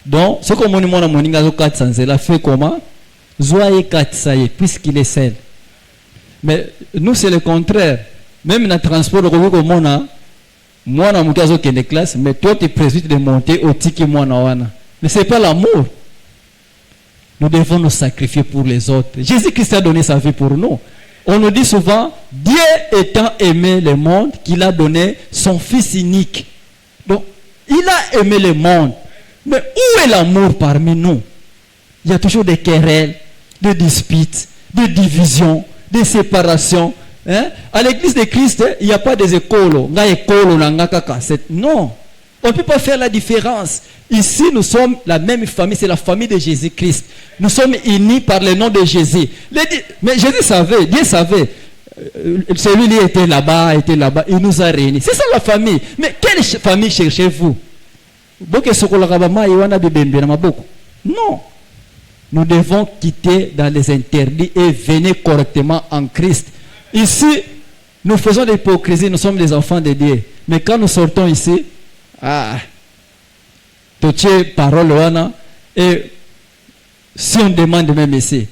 Donc ce que moni mona moninga zokatsa nzela fait comment zoye katsa ye puisqu'il est seul. Mais nous c'est le contraire. Même dans le transport ko mona mwana mukazo kende classe, mais toi tu présumes de monter au tiki mwana wana. Mais c'est pas l'amour. Nous devons nous sacrifier pour les autres. Jésus-Christ a donné sa vie pour nous. On nous dit souvent, Dieu étant aimé le monde, qu'il a donné son Fils unique. Donc, il a aimé le monde. Mais où est l'amour parmi nous? Il y a toujours des querelles, des disputes, des divisions, des séparations. Hein? À l'église de Christ, il n'y a pas des écoles. Non. On ne peut pas faire la différence. Ici, nous sommes la même famille, c'est la famille de Jésus-Christ. Nous sommes unis par le nom de Jésus. Mais Jésus savait, Dieu savait. Celui-là était là-bas, il nous a réunis. C'est ça la famille. Mais quelle famille cherchez-vous? Non. Nous devons quitter dans les interdits et venir correctement en Christ. Ici, nous faisons l'hypocrisie, nous sommes des enfants de Dieu. Mais quand nous sortons ici, parole, et si on demande même ici,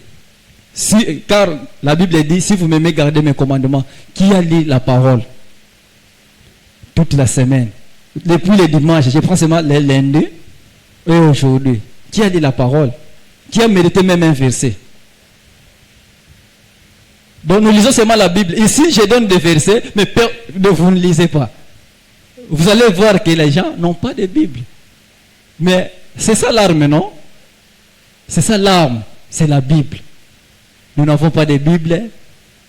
car la Bible dit, si vous m'aimez, gardez mes commandements. Qui a lu la parole toute la semaine? Depuis le dimanche, je prends seulement les lundis et aujourd'hui. Qui a lu la parole? Qui a mérité même un verset? Donc nous lisons seulement la Bible. Ici, je donne des versets, mais vous ne lisez pas. Vous allez voir que les gens n'ont pas de Bible. Mais c'est ça l'arme, non? C'est ça l'arme, c'est la Bible. Nous n'avons pas de Bible,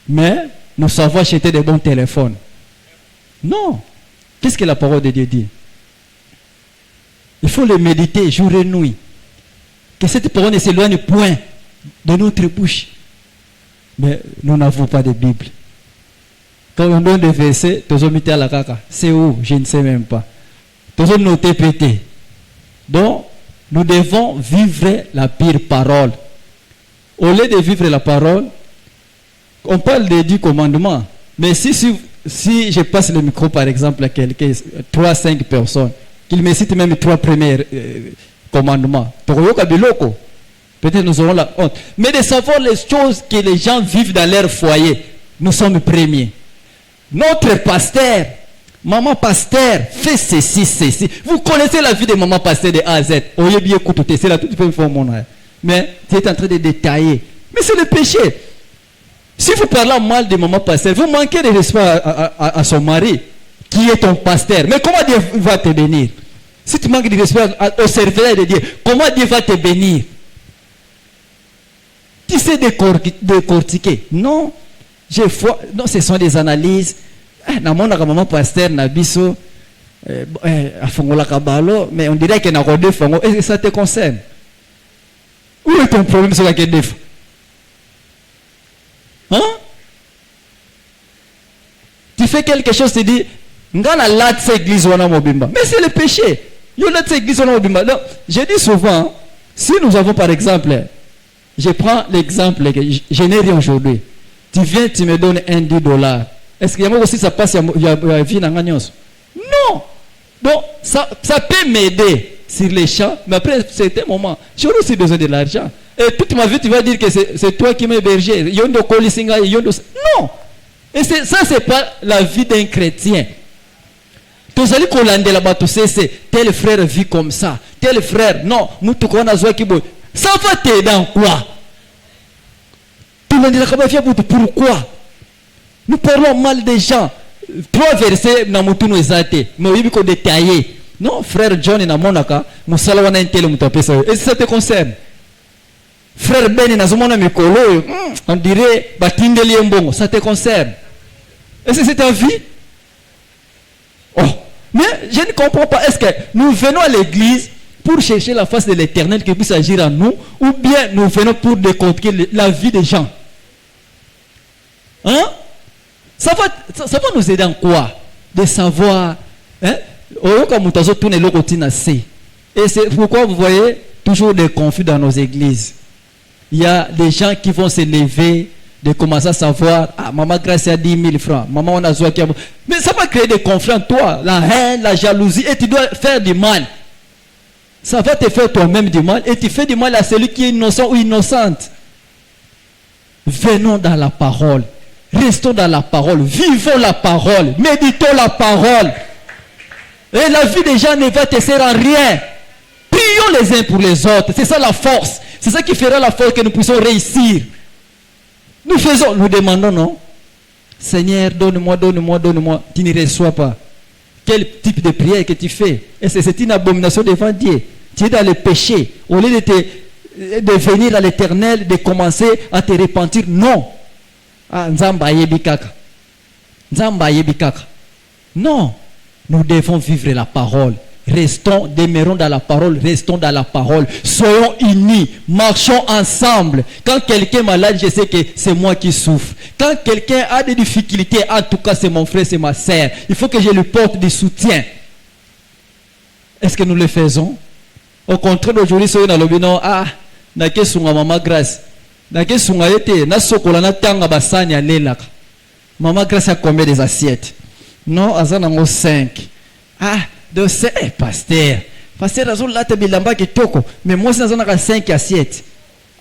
mais nous savons acheter des bons téléphones. Non. Qu'est-ce que la parole de Dieu dit? Il faut le méditer jour et nuit. Que cette parole ne s'éloigne point de notre bouche. Mais nous n'avons pas de Bible. Quand on donne des versets, à la caca. C'est où? Je ne sais même pas. Tous noter pété. Donc, nous devons vivre la pire parole. Au lieu de vivre la parole, on parle des 10 commandements. Mais si je passe le micro, par exemple, à quelqu'un, 3-5 personnes, qu'il me cite même 3 premiers commandements, peut-être nous aurons la honte. Mais de savoir les choses que les gens vivent dans leur foyer, nous sommes premiers. Notre pasteur, maman pasteur, fait ceci. Vous connaissez la vie de maman pasteur de A à Z. C'est la toute première fois mon âge. Mais tu es en train de détailler. Mais c'est le péché. Si vous parlez mal de maman pasteur, vous manquez de respect à son mari, qui est ton pasteur. Mais comment Dieu va te bénir? Si tu manques de respect au serviteur de Dieu, comment Dieu va te bénir? Tu sais décortiquer? Non. Non, ce sont des analyses. Maman pasteur, Nabiso, mais on dirait qu'il y a deux fonds. Est-ce que ça te concerne? Où est ton problème sur la question? Hein? Tu fais quelque chose, tu dis, mais c'est le péché. Je dis souvent, si nous avons par exemple, je prends l'exemple, je n'ai rien aujourd'hui. Tu viens, tu me donnes $10. Est-ce qu'il y a aussi ça passe à la vie dans Non. Donc, ça peut m'aider sur les champs, mais après, c'est un moment. J'aurai aussi besoin de l'argent. Et toute ma vie, tu vas dire que c'est toi qui m'es hébergé. Non. Et ça, c'est pas la vie d'un chrétien. Tu allez collander là-bas, tu sais, tel frère vit comme ça. Tel frère, non, ça va t'aider dans quoi? Pourquoi? Nous parlons mal des gens. 3 versets, mais il faut détailler. Non, frère John et Namonaka, et ça te concerne. Frère Ben et on dirait, ça te concerne. Est-ce que c'est ta vie? Oh, mais je ne comprends pas. Est-ce que nous venons à l'église pour chercher la face de l'Éternel qui puisse agir en nous, ou bien nous venons pour décortiquer la vie des gens? Hein? Ça va nous aider en quoi? De savoir. Hein? Et c'est pourquoi vous voyez toujours des conflits dans nos églises. Il y a des gens qui vont se lever, de commencer à savoir, maman grâce à 10 000 francs, maman on a besoin. Mais ça va créer des conflits en toi, la haine, la jalousie, et tu dois faire du mal. Ça va te faire toi-même du mal, et tu fais du mal à celui qui est innocent ou innocente. Venons dans la parole, restons dans la parole, vivons la parole, méditons la parole. Et la vie des gens ne va te servir à rien. Prions les uns pour les autres. C'est ça la force. C'est ça qui fera la force que nous puissions réussir. Nous demandons, non? Seigneur, donne-moi. Tu ne reçois pas. Quel type de prière que tu fais? Et c'est une abomination devant Dieu. Tu es dans le péché. Au lieu de venir à l'Éternel, de commencer à te repentir, non. Non. Nous devons vivre la parole, Restons, demeurons dans la parole, restons dans la parole. Soyons unis, marchons ensemble. Quand quelqu'un est malade, je sais que c'est moi qui souffre. Quand quelqu'un a des difficultés, en tout cas c'est mon frère, c'est ma sœur. Il faut que je lui porte du soutien. Est-ce que nous le faisons? Au contraire, aujourd'hui, soyez dans le bino, na ke sunga mama Grace. Na ke sunga yete, na sokola na tanga basani ya lelaka. Mama Grace a combien des assiettes? Non, azanango 5. Donc c'est pasteur. Pasteur azol la bilamba ki toko, mais moi c'est azanaka 5 assiettes.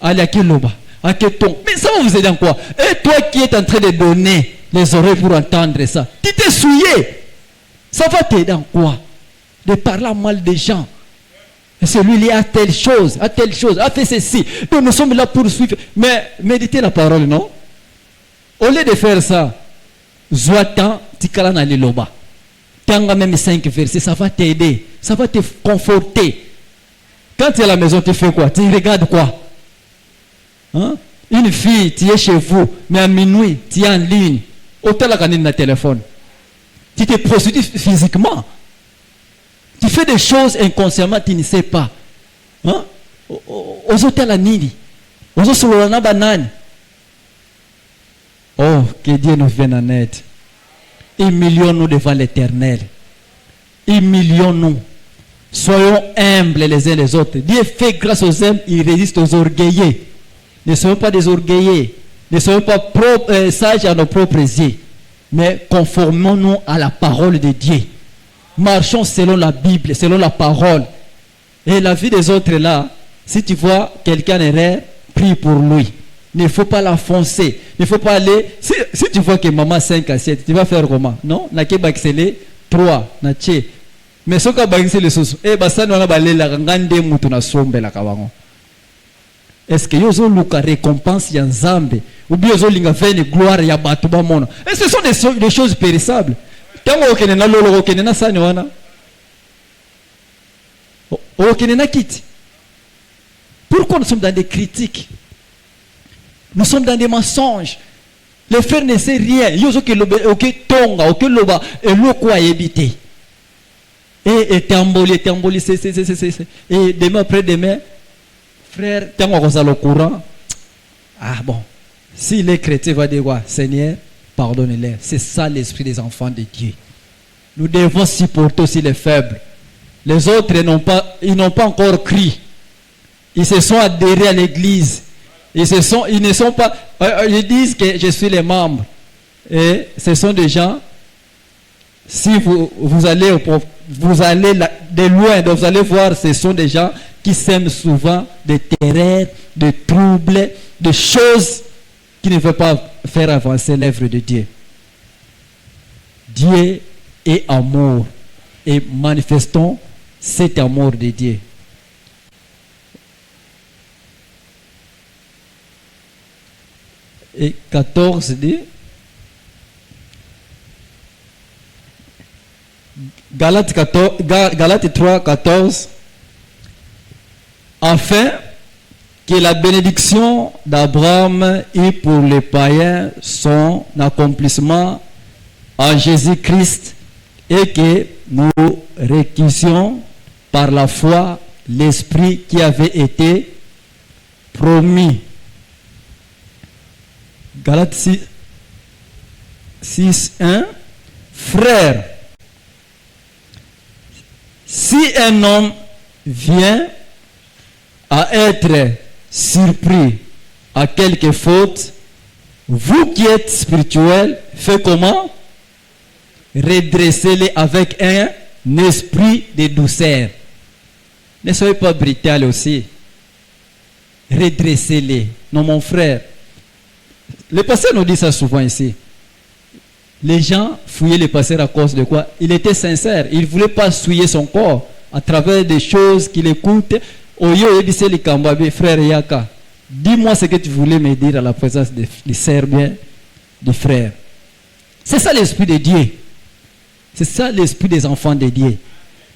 Allez à kiloba, à keton. Mais ça va vous aider en quoi? Et toi qui es en train de donner les oreilles pour entendre ça, tu t'es souillé. Ça va t'aider en quoi? De parler mal des gens. Et celui-là a telle chose, a fait ceci. Donc nous sommes là pour suivre. Mais méditez la parole, non? Au lieu de faire ça, Zoatan, tikala na liloba. Tanga même 5 versets, ça va t'aider, ça va te conforter. Quand tu es à la maison, tu fais quoi? Tu regardes quoi? Hein? Une fille, tu es chez vous, mais à minuit, tu es en ligne. Autant la canine na téléphone. Tu te prostitues physiquement. Tu fais des choses inconsciemment, tu ne sais pas. Hein? Aux hôtels à Nini. Aux hôtels à banane. Oh, que Dieu nous vienne en aide. Humilions-nous devant l'Éternel. Humilions-nous. Soyons humbles les uns les autres. Dieu fait grâce aux hommes, il résiste aux orgueilleux. Ne soyons pas des orgueilleux. Ne soyons pas sages à nos propres yeux. Mais conformons-nous à la parole de Dieu. Marchons selon la Bible, selon la parole. Et la vie des autres là, si tu vois quelqu'un errer, prie pour lui. Il ne faut pas l'enfoncer. Il ne faut pas aller. Si tu vois que maman 5 assiettes, tu vas faire comment? Non? Na ke baxele 3 na che. Mais soka baxele soso. Basani wana balela ngande mutu na sombe la kabango. Est-ce que yozo luka récompense ya nzambe ou bien yozo linga vene gloire ya batu ba mona? Et ce sont des choses périssables. Tango okene na lolo okene na sani wana. Okene na kiti. Pourquoi nous sommes dans des critiques? Nous sommes dans des mensonges. Les frères ne savent rien. Ils ont tonga, ok loba, et le quoi éviter. Et tamboli, c'est. Et demain après demain, frère, tant qu'on a le courant. Bon, si les chrétiens vont dire quoi, Seigneur, pardonnez-les. C'est ça l'esprit des enfants de Dieu. Nous devons supporter aussi les faibles. Les autres ils n'ont pas encore crié. Ils se sont adhérés à l'église. Ils ne sont pas. Ils disent que je suis les membres. Et ce sont des gens. Si vous allez de loin, donc vous allez voir, ce sont des gens qui sèment souvent des terreurs, des troubles, des choses qui ne veulent pas faire avancer l'œuvre de Dieu. Dieu est amour. Et manifestons cet amour de Dieu. Et 14 dit, Galates 3, 14, afin que la bénédiction d'Abraham et pour les païens son accomplissement en Jésus-Christ et que nous réquissions par la foi l'Esprit qui avait été promis. Galates 6, 1. Frères, si un homme vient à être surpris à quelque faute, vous qui êtes spirituels, faites comment? Redressez-les avec un esprit de douceur. Ne soyez pas brutal aussi. Redressez-les. Non, mon frère. Le pasteur nous dit ça souvent ici. Les gens fouillaient le pasteur à cause de quoi? Il était sincère. Il ne voulait pas souiller son corps à travers des choses qu'il écoute. Oyo ebise le kambabe, frère Yaka. Dis-moi ce que tu voulais me dire à la présence des sœurs bien, des frères. C'est ça l'esprit de Dieu. C'est ça l'esprit des enfants de Dieu.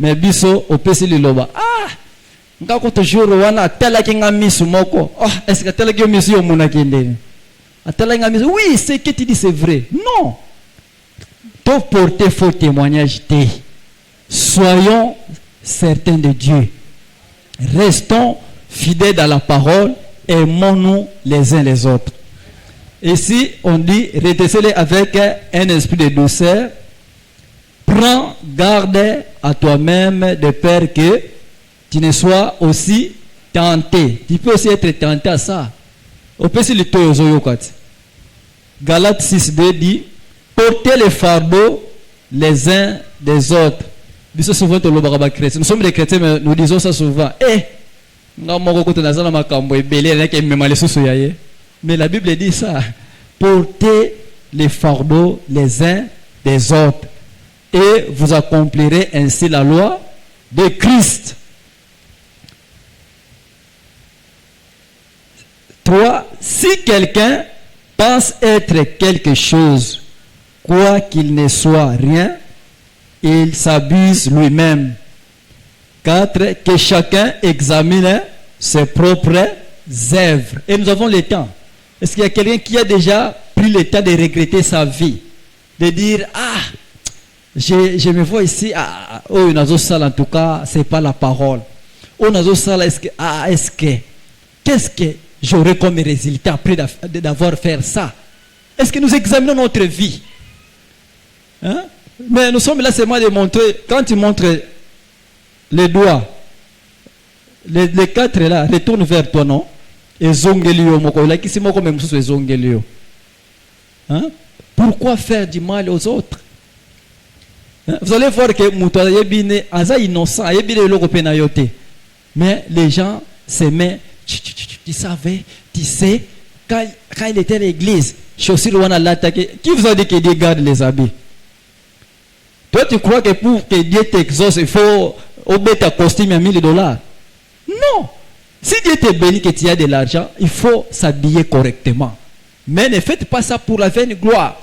Mais biso au PC le loba. Ngako toujours wana tela kinga misu moko. Est-ce que tela kinga misu yo munakende? Oui, ce que tu dis c'est vrai. Non. Te porter faux témoignage. Soyons certains de Dieu. Restons fidèles à la parole, aimons-nous les uns les autres. Ici, on dit, retenez-les avec un esprit de douceur. Prends garde à toi-même de peur que tu ne sois aussi tenté. Tu peux aussi être tenté à ça. Au PC, le Galates 6:2 dit, portez les fardeaux les uns des autres. Nous sommes des chrétiens, mais nous disons ça souvent. Mais la Bible dit ça. Portez les fardeaux les uns des autres. Et vous accomplirez ainsi la loi de Christ. 3. Si quelqu'un pense être quelque chose, quoi qu'il ne soit rien, il s'abuse lui-même. 4. Que chacun examine ses propres œuvres. Et nous avons le temps. Est-ce qu'il y a quelqu'un qui a déjà pris le temps de regretter sa vie? De dire, je me vois ici, oh, en tout cas, ce n'est pas la parole. Oh, qu'est-ce que j'aurais comme résultat après d'avoir fait ça? Est-ce que nous examinons notre vie? Hein? Mais nous sommes là seulement de montrer, quand tu montres les doigts, les 4 là, retourne vers toi, non? Et zongelio, hein? Pourquoi faire du mal aux autres? Vous allez voir que Moutoua est innocent, mais les gens se mettent. Tu savais, tu sais, quand il était à l'église, qui vous a dit que Dieu garde les habits? Toi, tu crois que pour que Dieu t'exauce, il faut obéir ta costume à $1000? Non. Si Dieu te bénit, que tu as de l'argent, il faut s'habiller correctement. Mais ne faites pas ça pour la vaine gloire.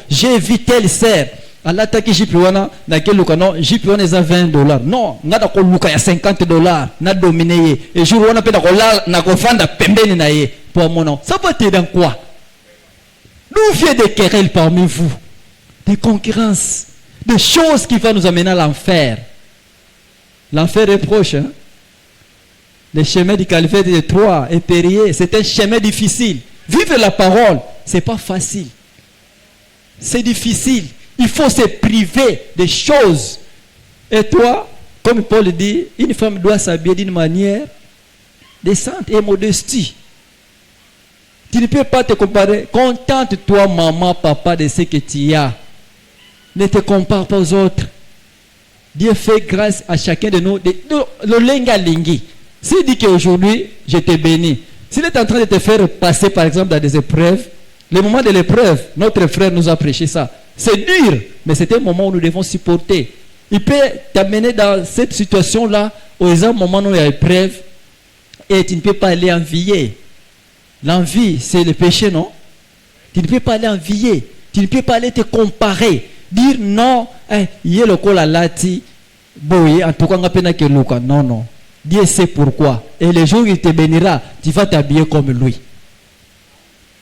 J'ai vu telle sœur. Allah taki jipiwana na kelukano jipiwana za $20. Non, ngada ko luka ya $50 na dominer et jour wana peda ko la na ko fanda pembeni na ye pour mon nom. Ça va t'aider dans quoi? D'où vient des querelles parmi vous? Des concurrences, des choses qui vont nous amener à l'enfer. L'enfer est proche, hein? Le chemin du calvaire de Troie est périllé, c'est un chemin difficile. Vivre la parole, c'est pas facile. C'est difficile. Il faut se priver des choses. Et toi, comme Paul dit, une femme doit s'habiller d'une manière décente et modestie. Tu ne peux pas te comparer. Contente-toi, maman, papa, de ce que tu as. Ne te compare pas aux autres. Dieu fait grâce à chacun de nous. Le lenga lingi. S'il dit qu'aujourd'hui, je te bénis. S'il est en train de te faire passer, par exemple, dans des épreuves, le moment de l'épreuve, notre frère nous a prêché ça. C'est dur, mais c'est un moment où nous devons supporter. Il peut t'amener dans cette situation-là, au moment où il y a épreuve, et tu ne peux pas aller envier. L'envie, c'est le péché, non? Tu ne peux pas aller envier. Tu ne peux pas aller te comparer. Dire non, il y a le col à lati, boy, en tout cas, non, non. Dieu sait pourquoi. Et le jour où il te bénira, tu vas t'habiller comme lui.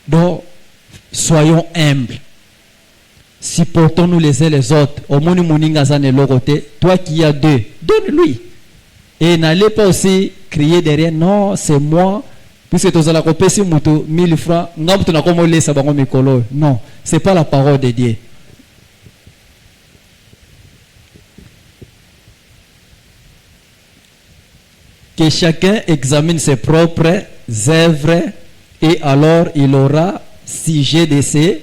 Donc, soyons humbles. Supportons-nous les uns les autres. Au moins, toi qui as 2, donne-lui. Et n'allez pas aussi crier derrière, non, c'est moi. Puisque tu as la copie sur 1000 francs, non, c'est pas la parole de Dieu. Que chacun examine ses propres œuvres et alors il aura sujet de se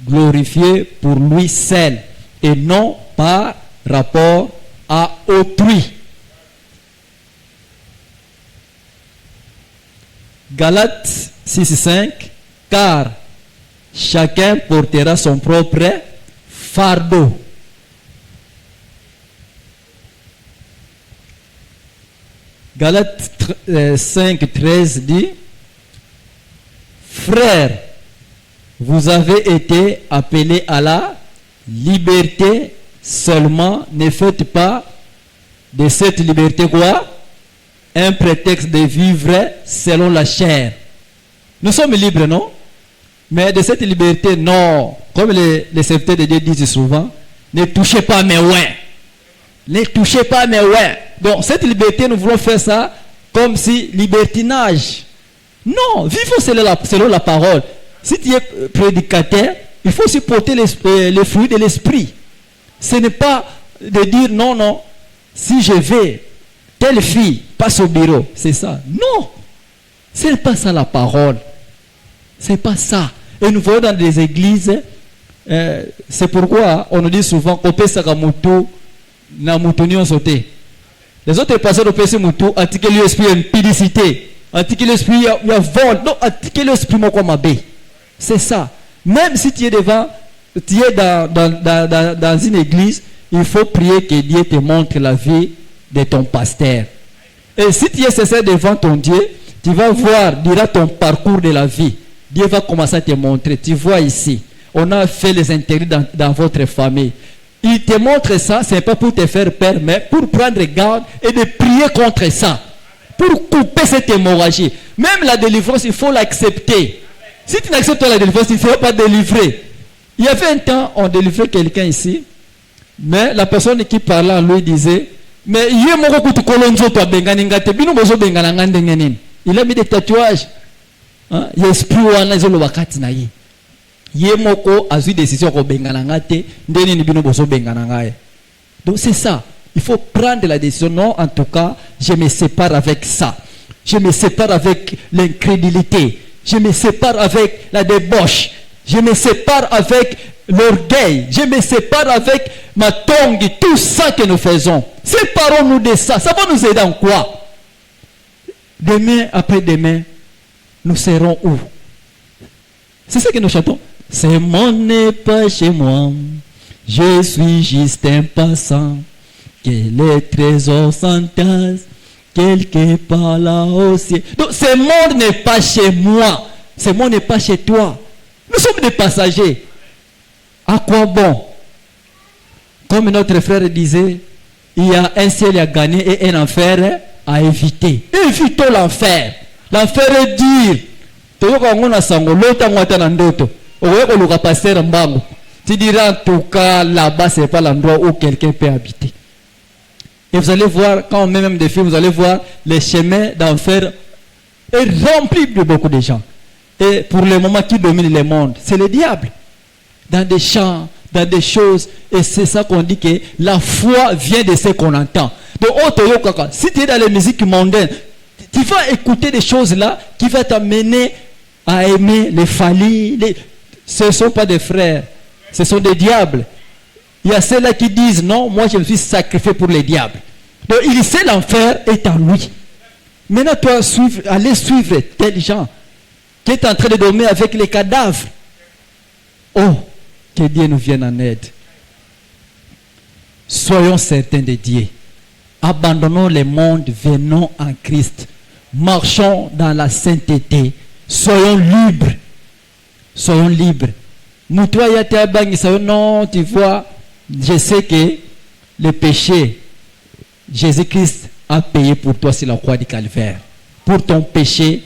glorifier pour lui seul et non par rapport à autrui. Galates 6:5, car chacun portera son propre fardeau. Galates 5:13 dit, frères, vous avez été appelés à la liberté, seulement ne faites pas de cette liberté quoi? Un prétexte de vivre selon la chair. Nous sommes libres, non? Mais de cette liberté, non. Comme les serviteurs de Dieu disent souvent, ne touchez pas mes ouins. Ne touchez pas mes ouais. Donc cette liberté, nous voulons faire ça comme si libertinage. Non, vivons selon la parole. Si tu es prédicateur, il faut aussi porter les fruits de l'esprit. Ce n'est pas de dire non, non, si je vais, telle fille passe au bureau, c'est ça. Non, ce n'est pas ça la parole. C'est pas ça. Et nous voyons dans des églises, c'est pourquoi on nous dit souvent qu'on peut s'akamutu na mutuni on sauté. Les autres pasteurs au PC mutu article l'esprit impudicité, article l'esprit il y a vol, non article l'esprit moko mabe. C'est ça. Même si tu es devant, tu es dans une église, il faut prier que Dieu te montre la vie de ton pasteur. Et si tu es sincère devant ton Dieu, tu vas voir durant ton parcours de la vie. Dieu va commencer à te montrer. Tu vois ici, on a fait les intérêts dans votre famille. Il te montre ça, ce n'est pas pour te faire peur, mais pour prendre garde et de prier contre ça. Pour couper cette hémorragie. Même la délivrance, il faut l'accepter. Si tu n'acceptes pas la délivrance, tu ne seras pas délivré. Il y avait un temps, on délivrait quelqu'un ici, mais la personne qui parlait en lui disait, mais il a mis des tatouages. Il y a esprit wana ezolo wakati na ye. Ye moko azui décision ko bengana ngate ndeni ni bino boso bengana ngaye. Donc c'est ça. Il faut prendre la décision. Non, en tout cas, je me sépare avec ça. Je me sépare avec l'incrédulité. Je me sépare avec la débauche. Je me sépare avec l'orgueil. Je me sépare avec ma tongue. Tout ça que nous faisons. Séparons-nous de ça. Ça va nous aider en quoi? Demain, après-demain, nous serons où? C'est ça que nous chantons. C'est mon n'est pas chez moi. Je suis juste un passant. Que les trésors s'entassent quelque part là aussi. Donc ce monde n'est pas chez moi. Ce monde n'est pas chez toi. Nous sommes des passagers. À quoi bon? Comme notre frère disait, il y a un ciel à gagner et un enfer à éviter. Évitons l'enfer. L'enfer est dur. Tu diras en tout cas là-bas c'est pas l'endroit où quelqu'un peut habiter. Et vous allez voir, quand on met même des films, vous allez voir les chemins d'enfer est rempli de beaucoup de gens. Et pour le moment qui domine le monde, c'est le diable. Dans des chants, dans des choses, et c'est ça qu'on dit que la foi vient de ce qu'on entend. Donc, si tu es dans les musiques mondaines, tu vas écouter des choses là qui vont t'amener à aimer les Fali. Ce ne sont pas des frères, ce sont des diables. Il y a ceux-là qui disent non, moi je me suis sacrifié pour les diables. Donc il sait l'enfer est en lui. Maintenant toi allez suivre tel gens qui est en train de dormir avec les cadavres. Oh, que Dieu nous vienne en aide. Soyons certains de Dieu. Abandonnons le monde, venons en Christ. Marchons dans la sainteté. Soyons libres. Soyons libres. Non, tu vois, je sais que le péché, Jésus-Christ a payé pour toi sur la croix du calvaire. Pour ton péché,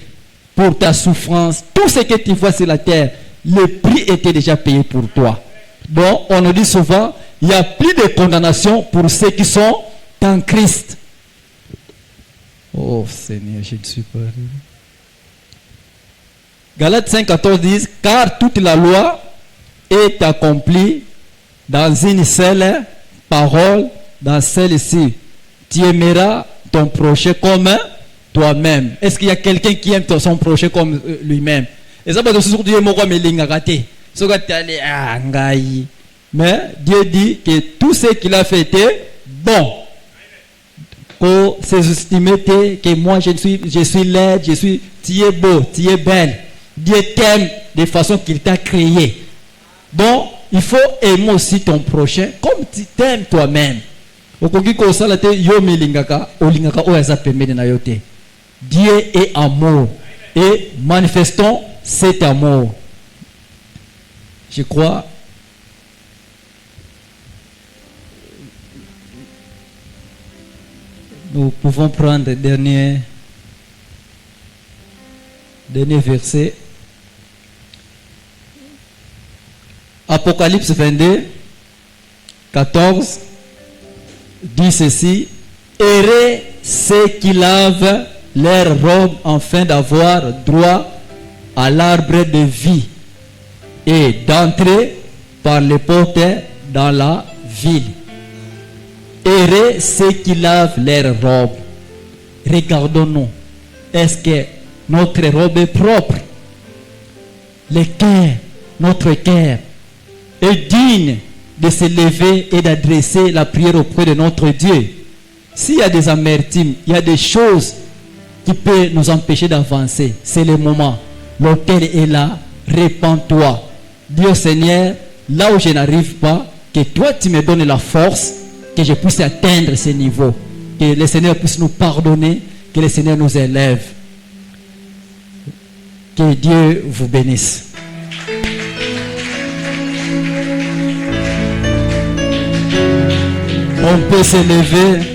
pour ta souffrance, tout ce que tu vois sur la terre, le prix était déjà payé pour toi. Donc, on nous dit souvent, il n'y a plus de condamnation pour ceux qui sont en Christ. Oh Seigneur, je ne suis pas arrivé. Galates 5,14 dit, car toute la loi est accomplie dans une seule parole, dans celle-ci. Tu aimeras ton prochain comme toi-même. Est-ce qu'il y a quelqu'un qui aime son prochain comme lui-même? Et ça, mais Dieu dit que tout ce qu'il a fait était bon. Pour s'estimer que moi je suis laide, tu es beau, tu es belle. Dieu t'aime de façon qu'il t'a créé. Donc, il faut aimer aussi ton prochain comme tu t'aimes toi-même. Dieu est amour. Et manifestons cet amour. Je crois. Nous pouvons prendre le dernier verset. Apocalypse 22, 14 dit ceci: heureux ceux qui lavent leurs robes afin d'avoir droit à l'arbre de vie et d'entrer par les portes dans la ville. Heureux ceux qui lavent leurs robes. Regardons-nous. Est-ce que notre robe est propre? Le cœur, notre cœur est digne de se lever et d'adresser la prière auprès de notre Dieu. S'il y a des amertumes, il y a des choses qui peuvent nous empêcher d'avancer, c'est le moment. L'autel est là, répands-toi. Dis au Seigneur, là où je n'arrive pas, que toi tu me donnes la force, que je puisse atteindre ce niveau. Que le Seigneur puisse nous pardonner, que le Seigneur nous élève. Que Dieu vous bénisse. On peut se lever.